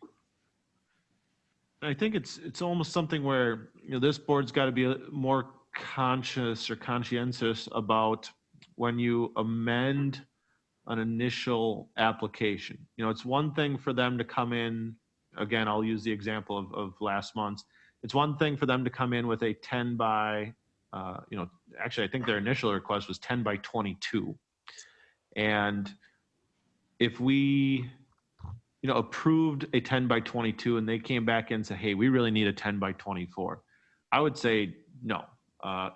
I think it's almost something where this board's got to be more conscious or conscientious about when you amend an initial application. It's one thing for them to come in, again, I'll use the example of last month's. It's one thing for them to come in with a 10 by, actually I think their initial request was 10 by 22. And if we, approved a 10 by 22 and they came back and said, hey, we really need a 10 by 24, I would say no.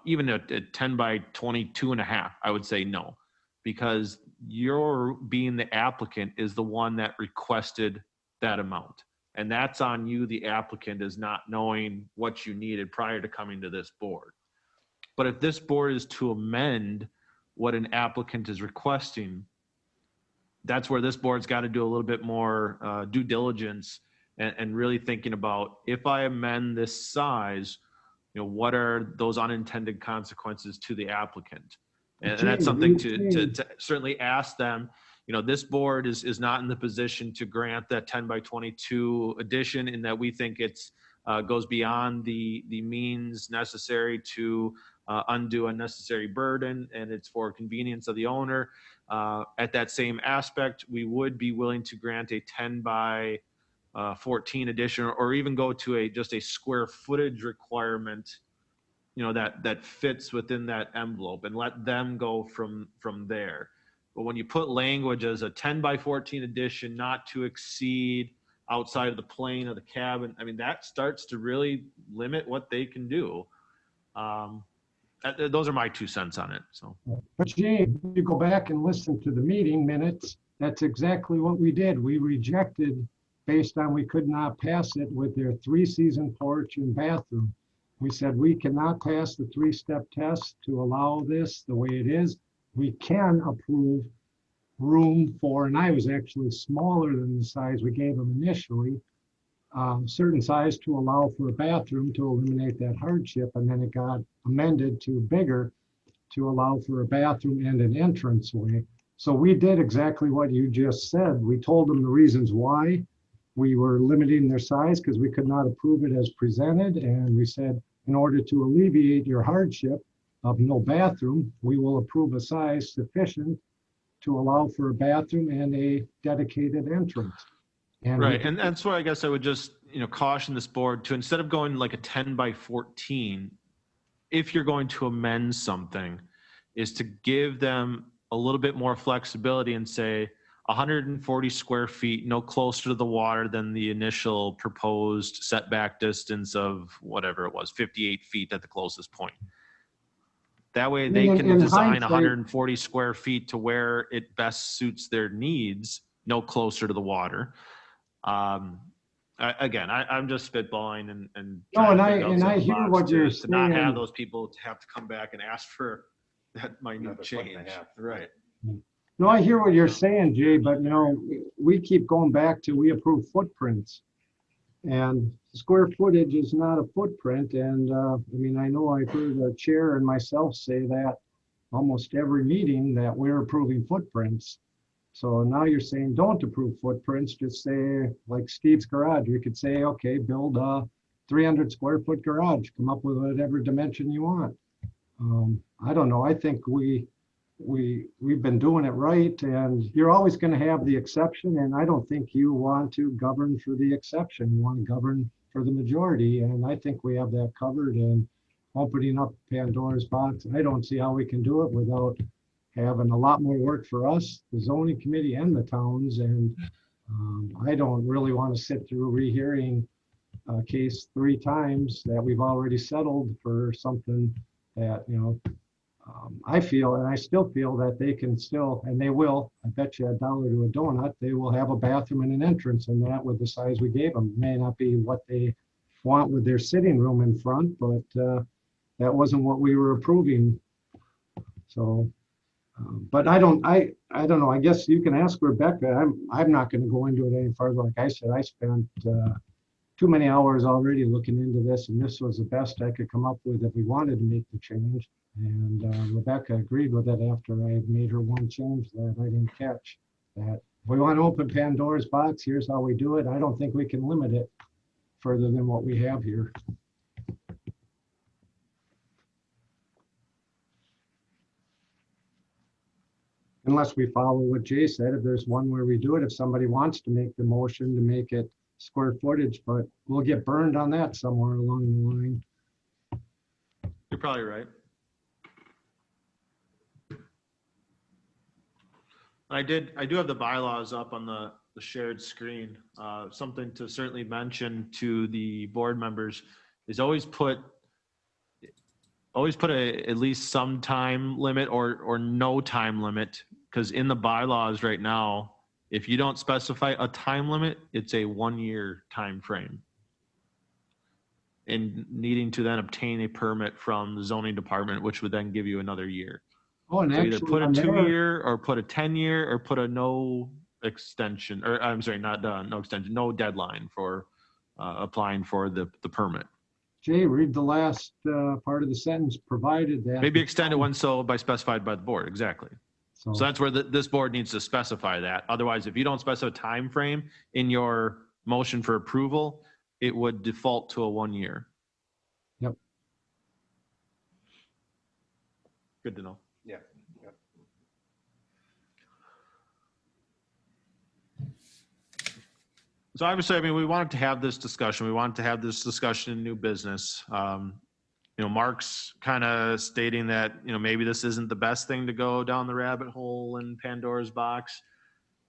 Even at 10 by 22 and a half, I would say no, because you're being the applicant is the one that requested that amount. And that's on you, the applicant, is not knowing what you needed prior to coming to this board. But if this board is to amend what an applicant is requesting, that's where this board's got to do a little bit more due diligence and really thinking about, if I amend this size, what are those unintended consequences to the applicant? And that's something to certainly ask them. This board is not in the position to grant that 10 by 22 addition, in that we think it's goes beyond the means necessary to undo unnecessary burden, and it's for convenience of the owner. At that same aspect, we would be willing to grant a 10 by 14 addition, or even go to just a square footage requirement, that fits within that envelope, and let them go from there. But when you put language as a 10 by 14 addition, not to exceed outside of the plane of the cabin, that starts to really limit what they can do. Those are my 2 cents on it. So, but Jay, you go back and listen to the meeting minutes. That's exactly what we did. We rejected based on we could not pass it with their 3-season porch and bathroom. We said we cannot pass the three-step test to allow this the way it is. We can approve room for, and I was actually smaller than the size we gave them initially, certain size to allow for a bathroom to eliminate that hardship, and then it got amended to bigger to allow for a bathroom and an entranceway. So we did exactly what you just said. We told them the reasons why we were limiting their size because we could not approve it as presented. And we said, in order to alleviate your hardship of no bathroom, we will approve a size sufficient to allow for a bathroom and a dedicated entrance. And Right, and that's why I guess I would just, caution this board to, instead of going like a 10 by 14, if you're going to amend something, is to give them a little bit more flexibility and say 140 square feet, no closer to the water than the initial proposed setback distance of whatever it was, 58 feet at the closest point. That way they can in design hindsight- 140 square feet to where it best suits their needs, no closer to the water. Again, I'm just spitballing and No, trying and to I- think and I outside the hear box what you're to not have saying. those people to have to come back and ask for that minute Another foot and a change. half. Right. No, I hear what you're saying, Jay, but we keep going back to we approve footprints. And square footage is not a footprint. And I know I've heard the chair and myself say that almost every meeting that we're approving footprints. So now you're saying don't approve footprints, just say like Steve's garage. You could say, okay, build a 300 square foot garage, come up with whatever dimension you want. I don't know. I think we've been doing it right, and you're always going to have the exception. And I don't think you want to govern for the exception. You want to govern for the majority. And I think we have that covered. And opening up Pandora's box, I don't see how we can do it without having a lot more work for us, the zoning committee and the towns. And I don't really want to sit through rehearing a case 3 times that we've already settled for something that, I feel, and I still feel that they can still, and they will, I bet you $1 to a donut, they will have a bathroom and an entrance, and that with the size we gave them may not be what they want with their sitting room in front, but that wasn't what we were approving. So, but I don't know. I guess you can ask Rebecca. I'm not going to go into it any further. Like I said, I spent too many hours already looking into this, and this was the best I could come up with if we wanted to make the change. And Rebecca agreed with it after I had made her one change that I didn't catch. That if we want to open Pandora's box, here's how we do it. I don't think we can limit it further than what we have here. Unless we follow what Jay said, if there's one where we do it, if somebody wants to make the motion to make it square footage, but we'll get burned on that somewhere along the line. You're probably right. I do have the bylaws up on the shared screen. Something to certainly mention to the board members is always put at least some time limit or no time limit, because in the bylaws right now, if you don't specify a time limit, it's a 1-year time frame. And needing to then obtain a permit from the zoning department, which would then give you another year. Oh, and So either actually put a on there, 2-year or put a 10-year or put a no extension, or I'm sorry, not no extension, no deadline for applying for the permit. Jay, read the last part of the sentence, provided that. Maybe extend it when so by specified by the board, exactly. So, So that's where this board needs to specify that. Otherwise, if you don't specify a time frame in your motion for approval, it would default to a 1 year. Yep. Good to know. Yeah. Yeah. So obviously, we wanted to have this discussion. We wanted to have this discussion in new business. Mark's kind of stating that, maybe this isn't the best thing to go down the rabbit hole in Pandora's box.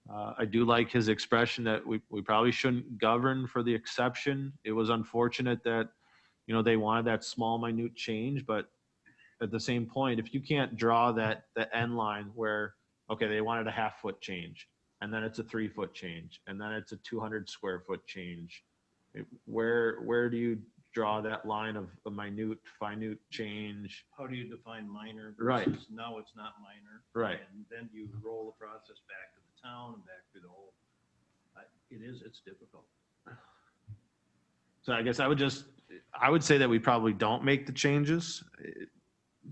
I do like his expression that we probably shouldn't govern for the exception. It was unfortunate that, they wanted that small, minute change, but at the same point, if you can't draw the end line where, okay, they wanted a 1/2 foot change, and then it's a 3 foot change, and then it's a 200 square foot change. Where do you draw that line of a minute change. How do you define minor? Right. versus Now it's not minor. Right. And then you roll the process back to the town and back through the whole, it's difficult. So I guess I would say that we probably don't make the changes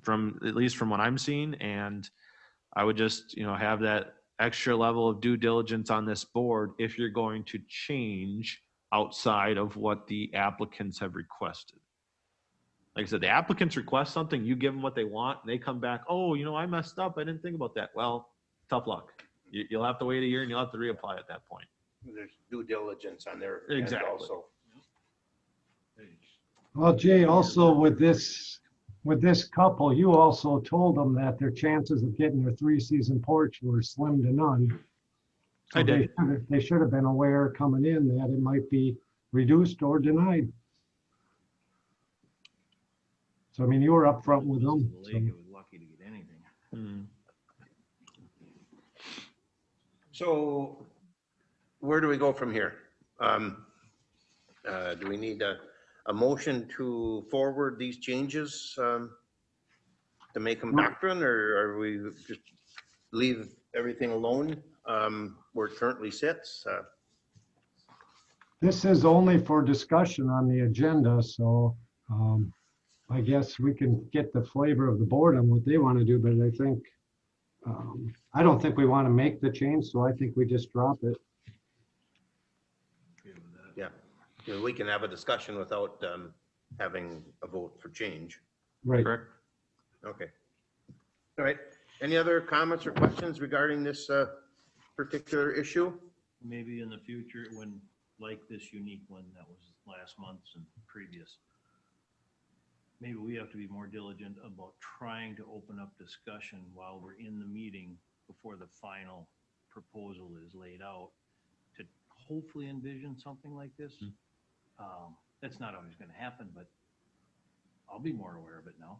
from, at least from what I'm seeing. And I would just, have that extra level of due diligence on this board if you're going to change outside of what the applicants have requested. Like I said, the applicants request something, you give them what they want, and they come back, oh, I messed up. I didn't think about that. Well, tough luck. You'll have to wait a year and you'll have to reapply at that point. There's due diligence on their end Exactly. also. Well, Jay, also with this couple, you also told them that their chances of getting their 3-season porch were slim to none. So I did. They should have been aware coming in that it might be reduced or denied. So, I mean, you were upfront with them. The lake, it was lucky to get anything. Hmm. So where do we go from here? Do we need a motion to forward these changes to make them doctrine, or are we just leave everything alone where it currently sits? This is only for discussion on the agenda, so I guess we can get the flavor of the board on what they want to do, but I think, I don't think we want to make the change, so I think we just drop it. Okay with that. Yeah, we can have a discussion without having a vote for change. Right. Correct. Okay. All right. Any other comments or questions regarding this particular issue? Maybe in the future, when, like this unique one that was last month's and previous, maybe we have to be more diligent about trying to open up discussion while we're in the meeting before the final proposal is laid out, to hopefully envision something like this. That's not always going to happen, but I'll be more aware of it now.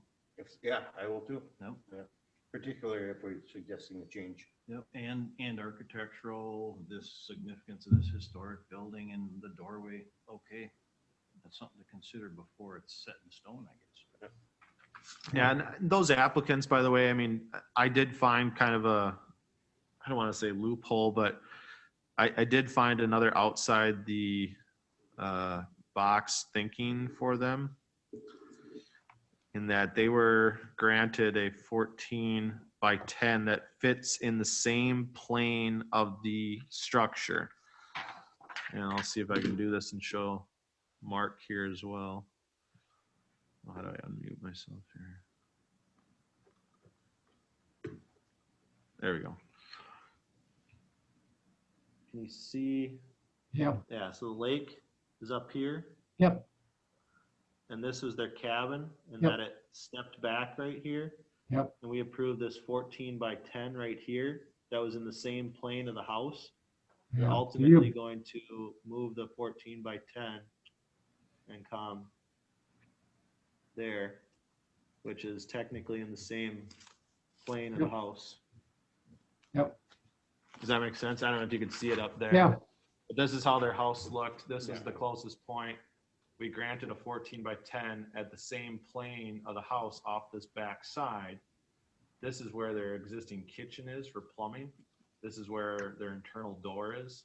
Yeah, I will too. No. Yeah. Particularly if we're suggesting a change. Yep, and architectural, this significance of this historic building and the doorway, okay. That's something to consider before it's set in stone, I guess. Yeah, and those applicants, by the way, I mean, I did find kind of I don't want to say loophole, but I did find another outside the box thinking for them, in that they were granted a 14 by 10 that fits in the same plane of the structure. And I'll see if I can do this and show Mark here as well. How do I unmute myself here? There we go. Can you see? Yep, Yeah, so the lake is up here, yep, and this was their cabin, and Yep. that it stepped back right here. yep. And we approved this 14 by 10 right here. That was in the same plane of the house. They're Yeah. ultimately going to move the 14 by 10 and come there, which is technically in the same plane of the Yep. house. Yep. Does that make sense? I don't know if you can see it up there. Yeah, But this is how their house looked. This is the closest point. We granted a 14 by 10 at the same plane of the house off this back side. This is where their existing kitchen is for plumbing. This is where their internal door is.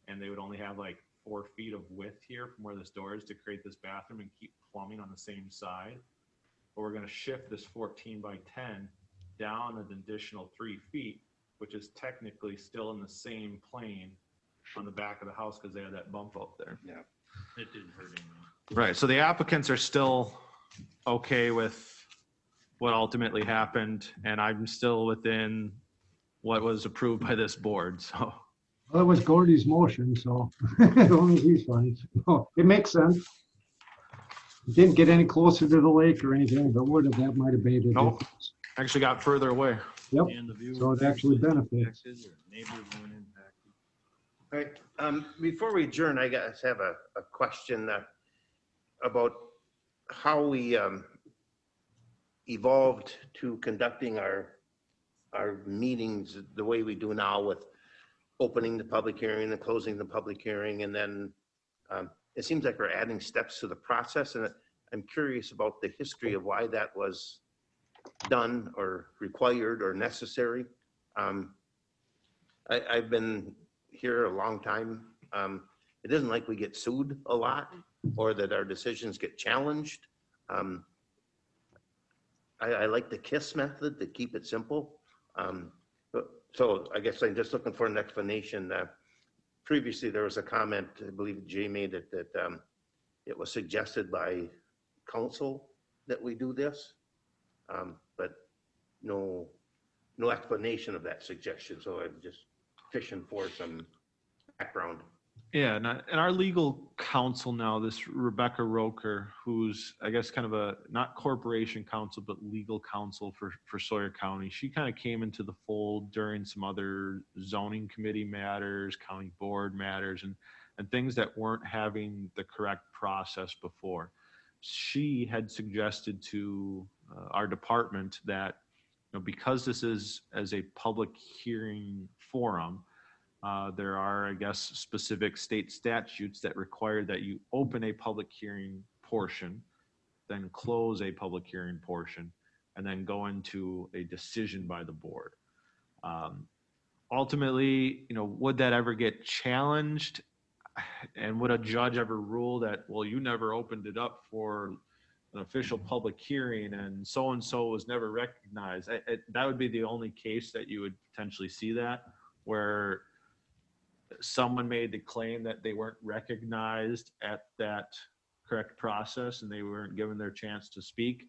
And they would only have like 4 feet of width here from where this door is to create this bathroom and keep plumbing on the same side. But we're going to shift this 14 by 10 down an additional 3 feet, which is technically still in the same plane on the back of the house because they had that bump out there. It didn't hurt anything. Right. So the applicants are still okay with what ultimately happened, and I'm still within what was approved by this board. So well, it was Gordy's motion, so as long as he's fine. Oh, it makes sense. Didn't get any closer to the lake or anything, but would have, that might have made a Nope. difference. actually got further away. Yep, And the viewers so it actually benefits. impacted, or neighbors weren't impacted. All right, before we adjourn, I guess have a question about how we evolved to conducting our meetings the way we do now, with opening the public hearing and closing the public hearing, and then it seems like we're adding steps to the process, and I'm curious about the history of why that was done or required or necessary. I've been here a long time. It isn't like we get sued a lot or that our decisions get challenged. I like the KISS method to keep it simple. So I guess I'm just looking for an explanation. Previously, there was a comment, I believe Jay made it, that it was suggested by council that we do this, but no explanation of that suggestion. So I'm just fishing for some background. Yeah, and our legal counsel now, this Rebecca Roker, who's, I guess, kind of a, not corporation counsel, but legal counsel for Sawyer County. She kind of came into the fold during some other zoning committee matters, county board matters, and things that weren't having the correct process before. She had suggested to our department that, because this is as a public hearing forum, there are, I guess, specific state statutes that require that you open a public hearing portion, then close a public hearing portion, and then go into a decision by the board. Ultimately, would that ever get challenged? And would a judge ever rule that, well, you never opened it up for an official public hearing and so was never recognized? That would be the only case that you would potentially see that, where someone made the claim that they weren't recognized at that correct process and they weren't given their chance to speak.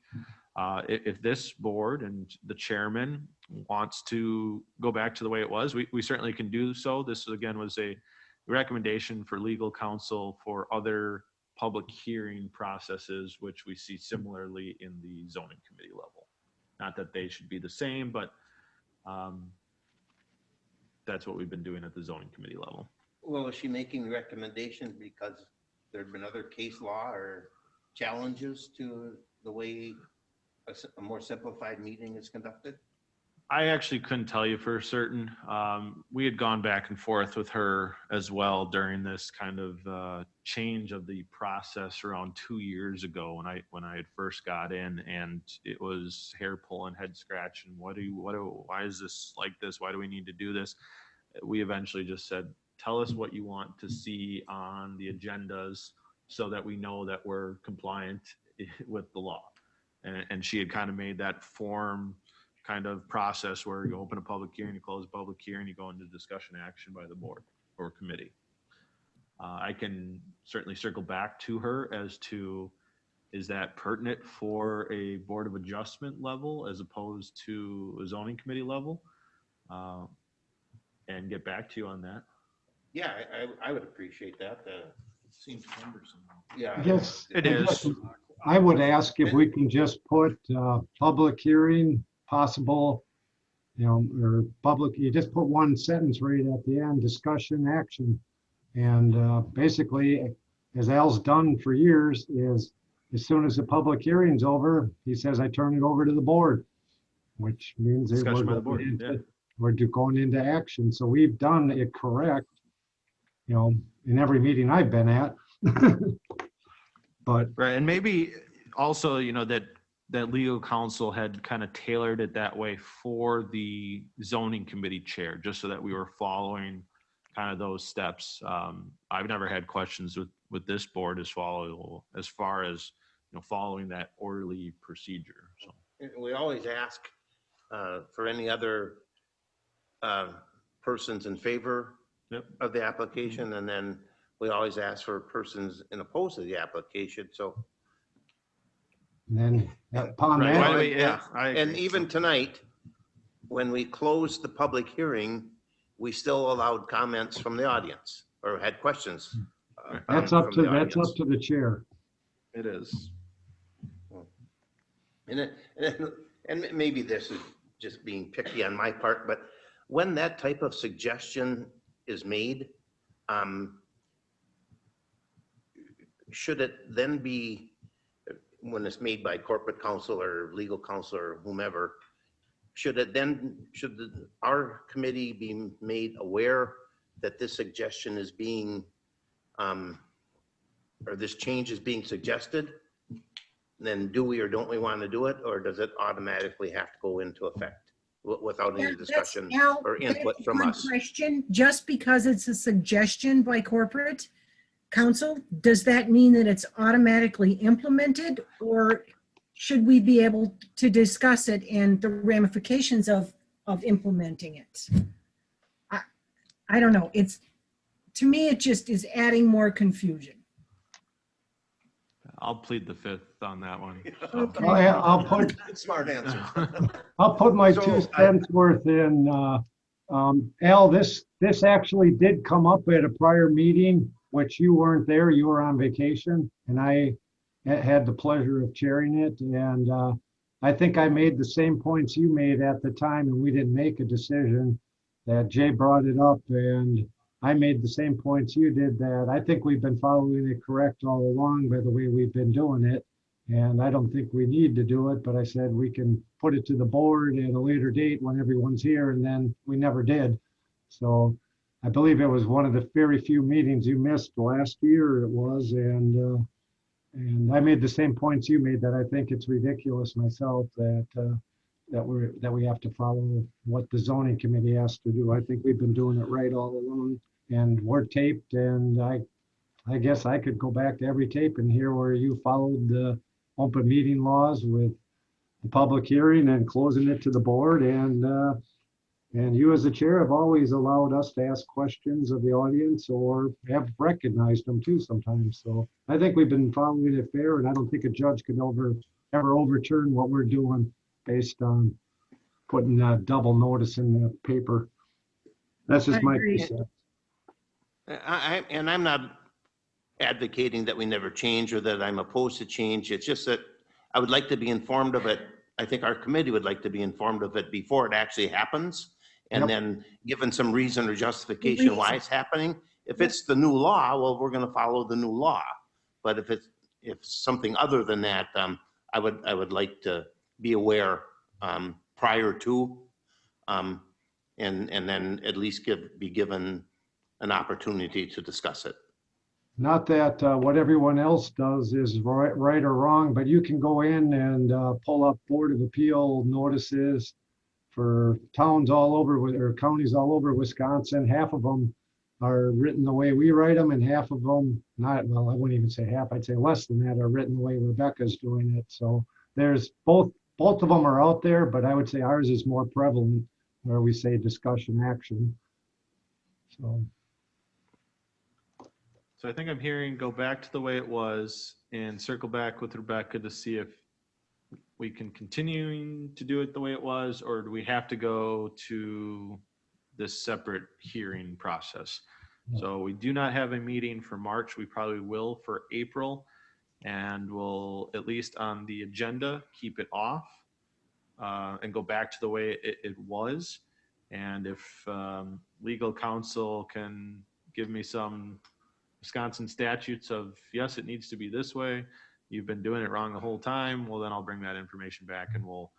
If this board and the chairman wants to go back to the way it was, we certainly can do so. This, again, was a recommendation for legal counsel for other public hearing processes, which we see similarly in the zoning committee level. Not that they should be the same, but that's what we've been doing at the zoning committee level. Well, is she making recommendations because there'd been other case law or challenges to the way a more simplified meeting is conducted? I actually couldn't tell you for certain. We had gone back and forth with her as well during this kind of change of the process around 2 years ago when I had first got in, and it was hair pulling, head scratching. Why is this like this? Why do we need to do this? We eventually just said, tell us what you want to see on the agendas so that we know that we're compliant with the law. And she had kind of made that form kind of process where you open a public hearing, you close a public hearing, you go into discussion action by the board or committee. I can certainly circle back to her as to, is that pertinent for a board of adjustment level as opposed to a zoning committee level? And get back to you on that. Yeah, I would appreciate that. Seems cumbersome. Yeah. Yes. It is. I would ask if we can just put public hearing, possible, or public, you just put one sentence right at the end, discussion, action. And basically, as Al's done for years, is as soon as the public hearing's over, he says, I turn it over to the board, which means that Discussion by the board, we're going into action. So we've done it correct, in every meeting I've been at. But Right, and maybe also, that legal counsel had kind of tailored it that way for the zoning committee chair, just so that we were following kind of those steps. I've never had questions with this board as far as following that orderly procedure. So We always ask for any other persons in favor Yep. of the application, and then we always ask for persons in opposed to the application. So, then upon Right, that, I and agree. even tonight, when we closed the public hearing, we still allowed comments from the audience or had questions. that's from up to the that's audience. up to the chair. It is. And maybe this is just being picky on my part, but when that type of suggestion is made, should it then be, when it's made by corporate counsel or legal counsel or whomever, should our committee be made aware that this suggestion is being or this change is being suggested, then do we or don't we want to do it, or does it automatically have to go into effect without any discussion Al, or input that's a from good us? question. Just because it's a suggestion by corporate counsel, does that mean that it's automatically implemented? Or should we be able to discuss it and the ramifications of implementing it? I don't know. To me, it just is adding more confusion. I'll plead the fifth on that one. Okay. Smart answer. I'll put my So, 2 cents worth in. Al, this actually did come up at a prior meeting, which you weren't there. You were on vacation, and I had the pleasure of chairing it. And I think I made the same points you made at the time, and we didn't make a decision. That Jay brought it up, and I made the same points you did, that I think we've been following it correct all along by the way we've been doing it. And I don't think we need to do it, but I said we can put it to the board at a later date when everyone's here, and then we never did. So I believe it was one of the very few meetings you missed last year it was, and I made the same points you made, that I think it's ridiculous myself that we have to follow what the zoning committee has to do. I think we've been doing it right all along, and we're taped, and I guess I could go back to every tape and hear where you followed the open meeting laws with the public hearing and closing it to the board. And you as the chair have always allowed us to ask questions of the audience, or have recognized them too sometimes. So I think we've been following it fair, and I don't think a judge could ever overturn what we're doing based on putting a double notice in the paper. That's just I my agree. 2 cents. And I'm not advocating that we never change or that I'm opposed to change. It's just that I would like to be informed of it. I think our committee would like to be informed of it before it actually happens. And Yep. then given some reason or justification why it's happening. If it's the new law, well, we're going to follow the new law. But if it's something other than that, I would like to be aware prior to, and then at least be given an opportunity to discuss it. Not that what everyone else does is right or wrong, but you can go in and pull up Board of Appeal notices for towns all over, or counties all over Wisconsin. Half of them are written the way we write them, and half of them, not, well, I wouldn't even say half, I'd say less than that, are written the way Rebecca's doing it. So there's both of them are out there, but I would say ours is more prevalent, where we say discussion action. So I think I'm hearing go back to the way it was and circle back with Rebecca to see if we can continue to do it the way it was, or do we have to go to this separate hearing process? So we do not have a meeting for March. We probably will for April, and we'll, at least on the agenda, keep it off and go back to the way it was. And if legal counsel can give me some Wisconsin statutes of, yes, it needs to be this way, you've been doing it wrong the whole time, well, then I'll bring that information back and we'll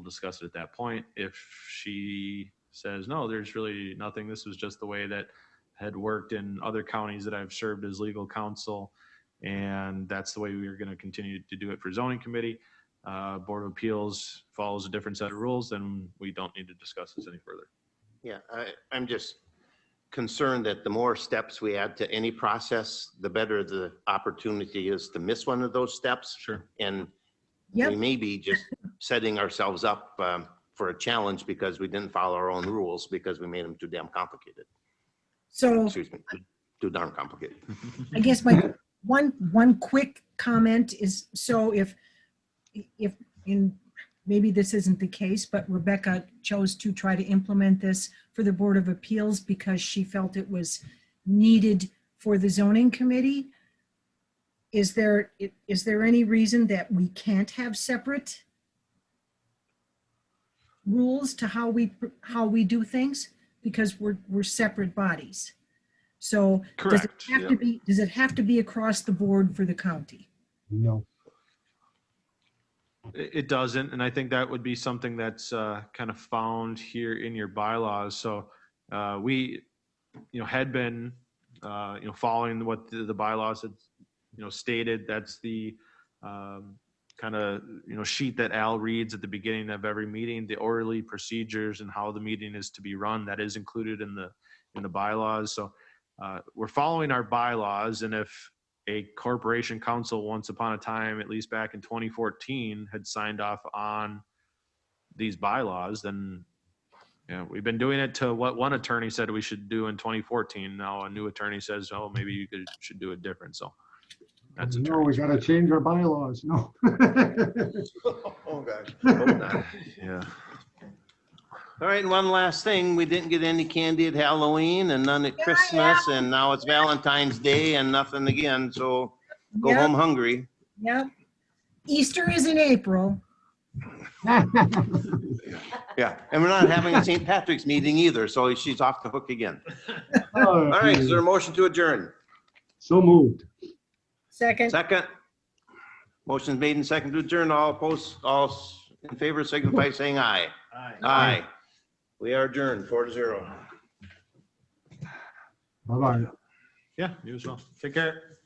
discuss it at that point. If she says, no, there's really nothing, this was just the way that had worked in other counties that I've served as legal counsel, and that's the way we are going to continue to do it for zoning committee, Board of Appeals follows a different set of rules, then we don't need to discuss this any further. Yeah, I'm just concerned that the more steps we add to any process, the better the opportunity is to miss one of those steps. Sure. And Yep. we may be just setting ourselves up for a challenge because we didn't follow our own rules because we made them too damn complicated. So Excuse me, too darn complicated. I guess my one quick comment is, so if in, maybe this isn't the case, but Rebecca chose to try to implement this for the Board of Appeals because she felt it was needed for the zoning committee. Is there any reason that we can't have separate rules to how we do things? Because we're separate bodies. So Correct, does it have to be across the board for the county? No. It doesn't, and I think that would be something that's kind of found here in your bylaws. So we, had been following what the bylaws had, stated. That's the kind of, sheet that Al reads at the beginning of every meeting, the orderly procedures and how the meeting is to be run. That is included in the bylaws. So we're following our bylaws. And if a corporation council once upon a time, at least back in 2014, had signed off on these bylaws, then we've been doing it to what one attorney said we should do in 2014. Now a new attorney says, oh, maybe you should do it different. So that's No, we got to change our bylaws. No. Oh, gosh. Hope not. Yeah. All right, and one last thing, we didn't get any candy at Halloween and none at Yeah, Christmas, and now it's Valentine's Day and nothing again, so go Yep. home hungry. Yep. Easter is in April. Yeah, and we're not having a St. Patrick's meeting either, so she's off the hook again. All All right, is there a motion to adjourn? So moved. Second. Second? Motion's made and second to adjourn. All opposed, all in favor signify by saying aye. Aye. Aye. We are adjourned 4-0. Bye-bye. Yeah, you as well. Take care.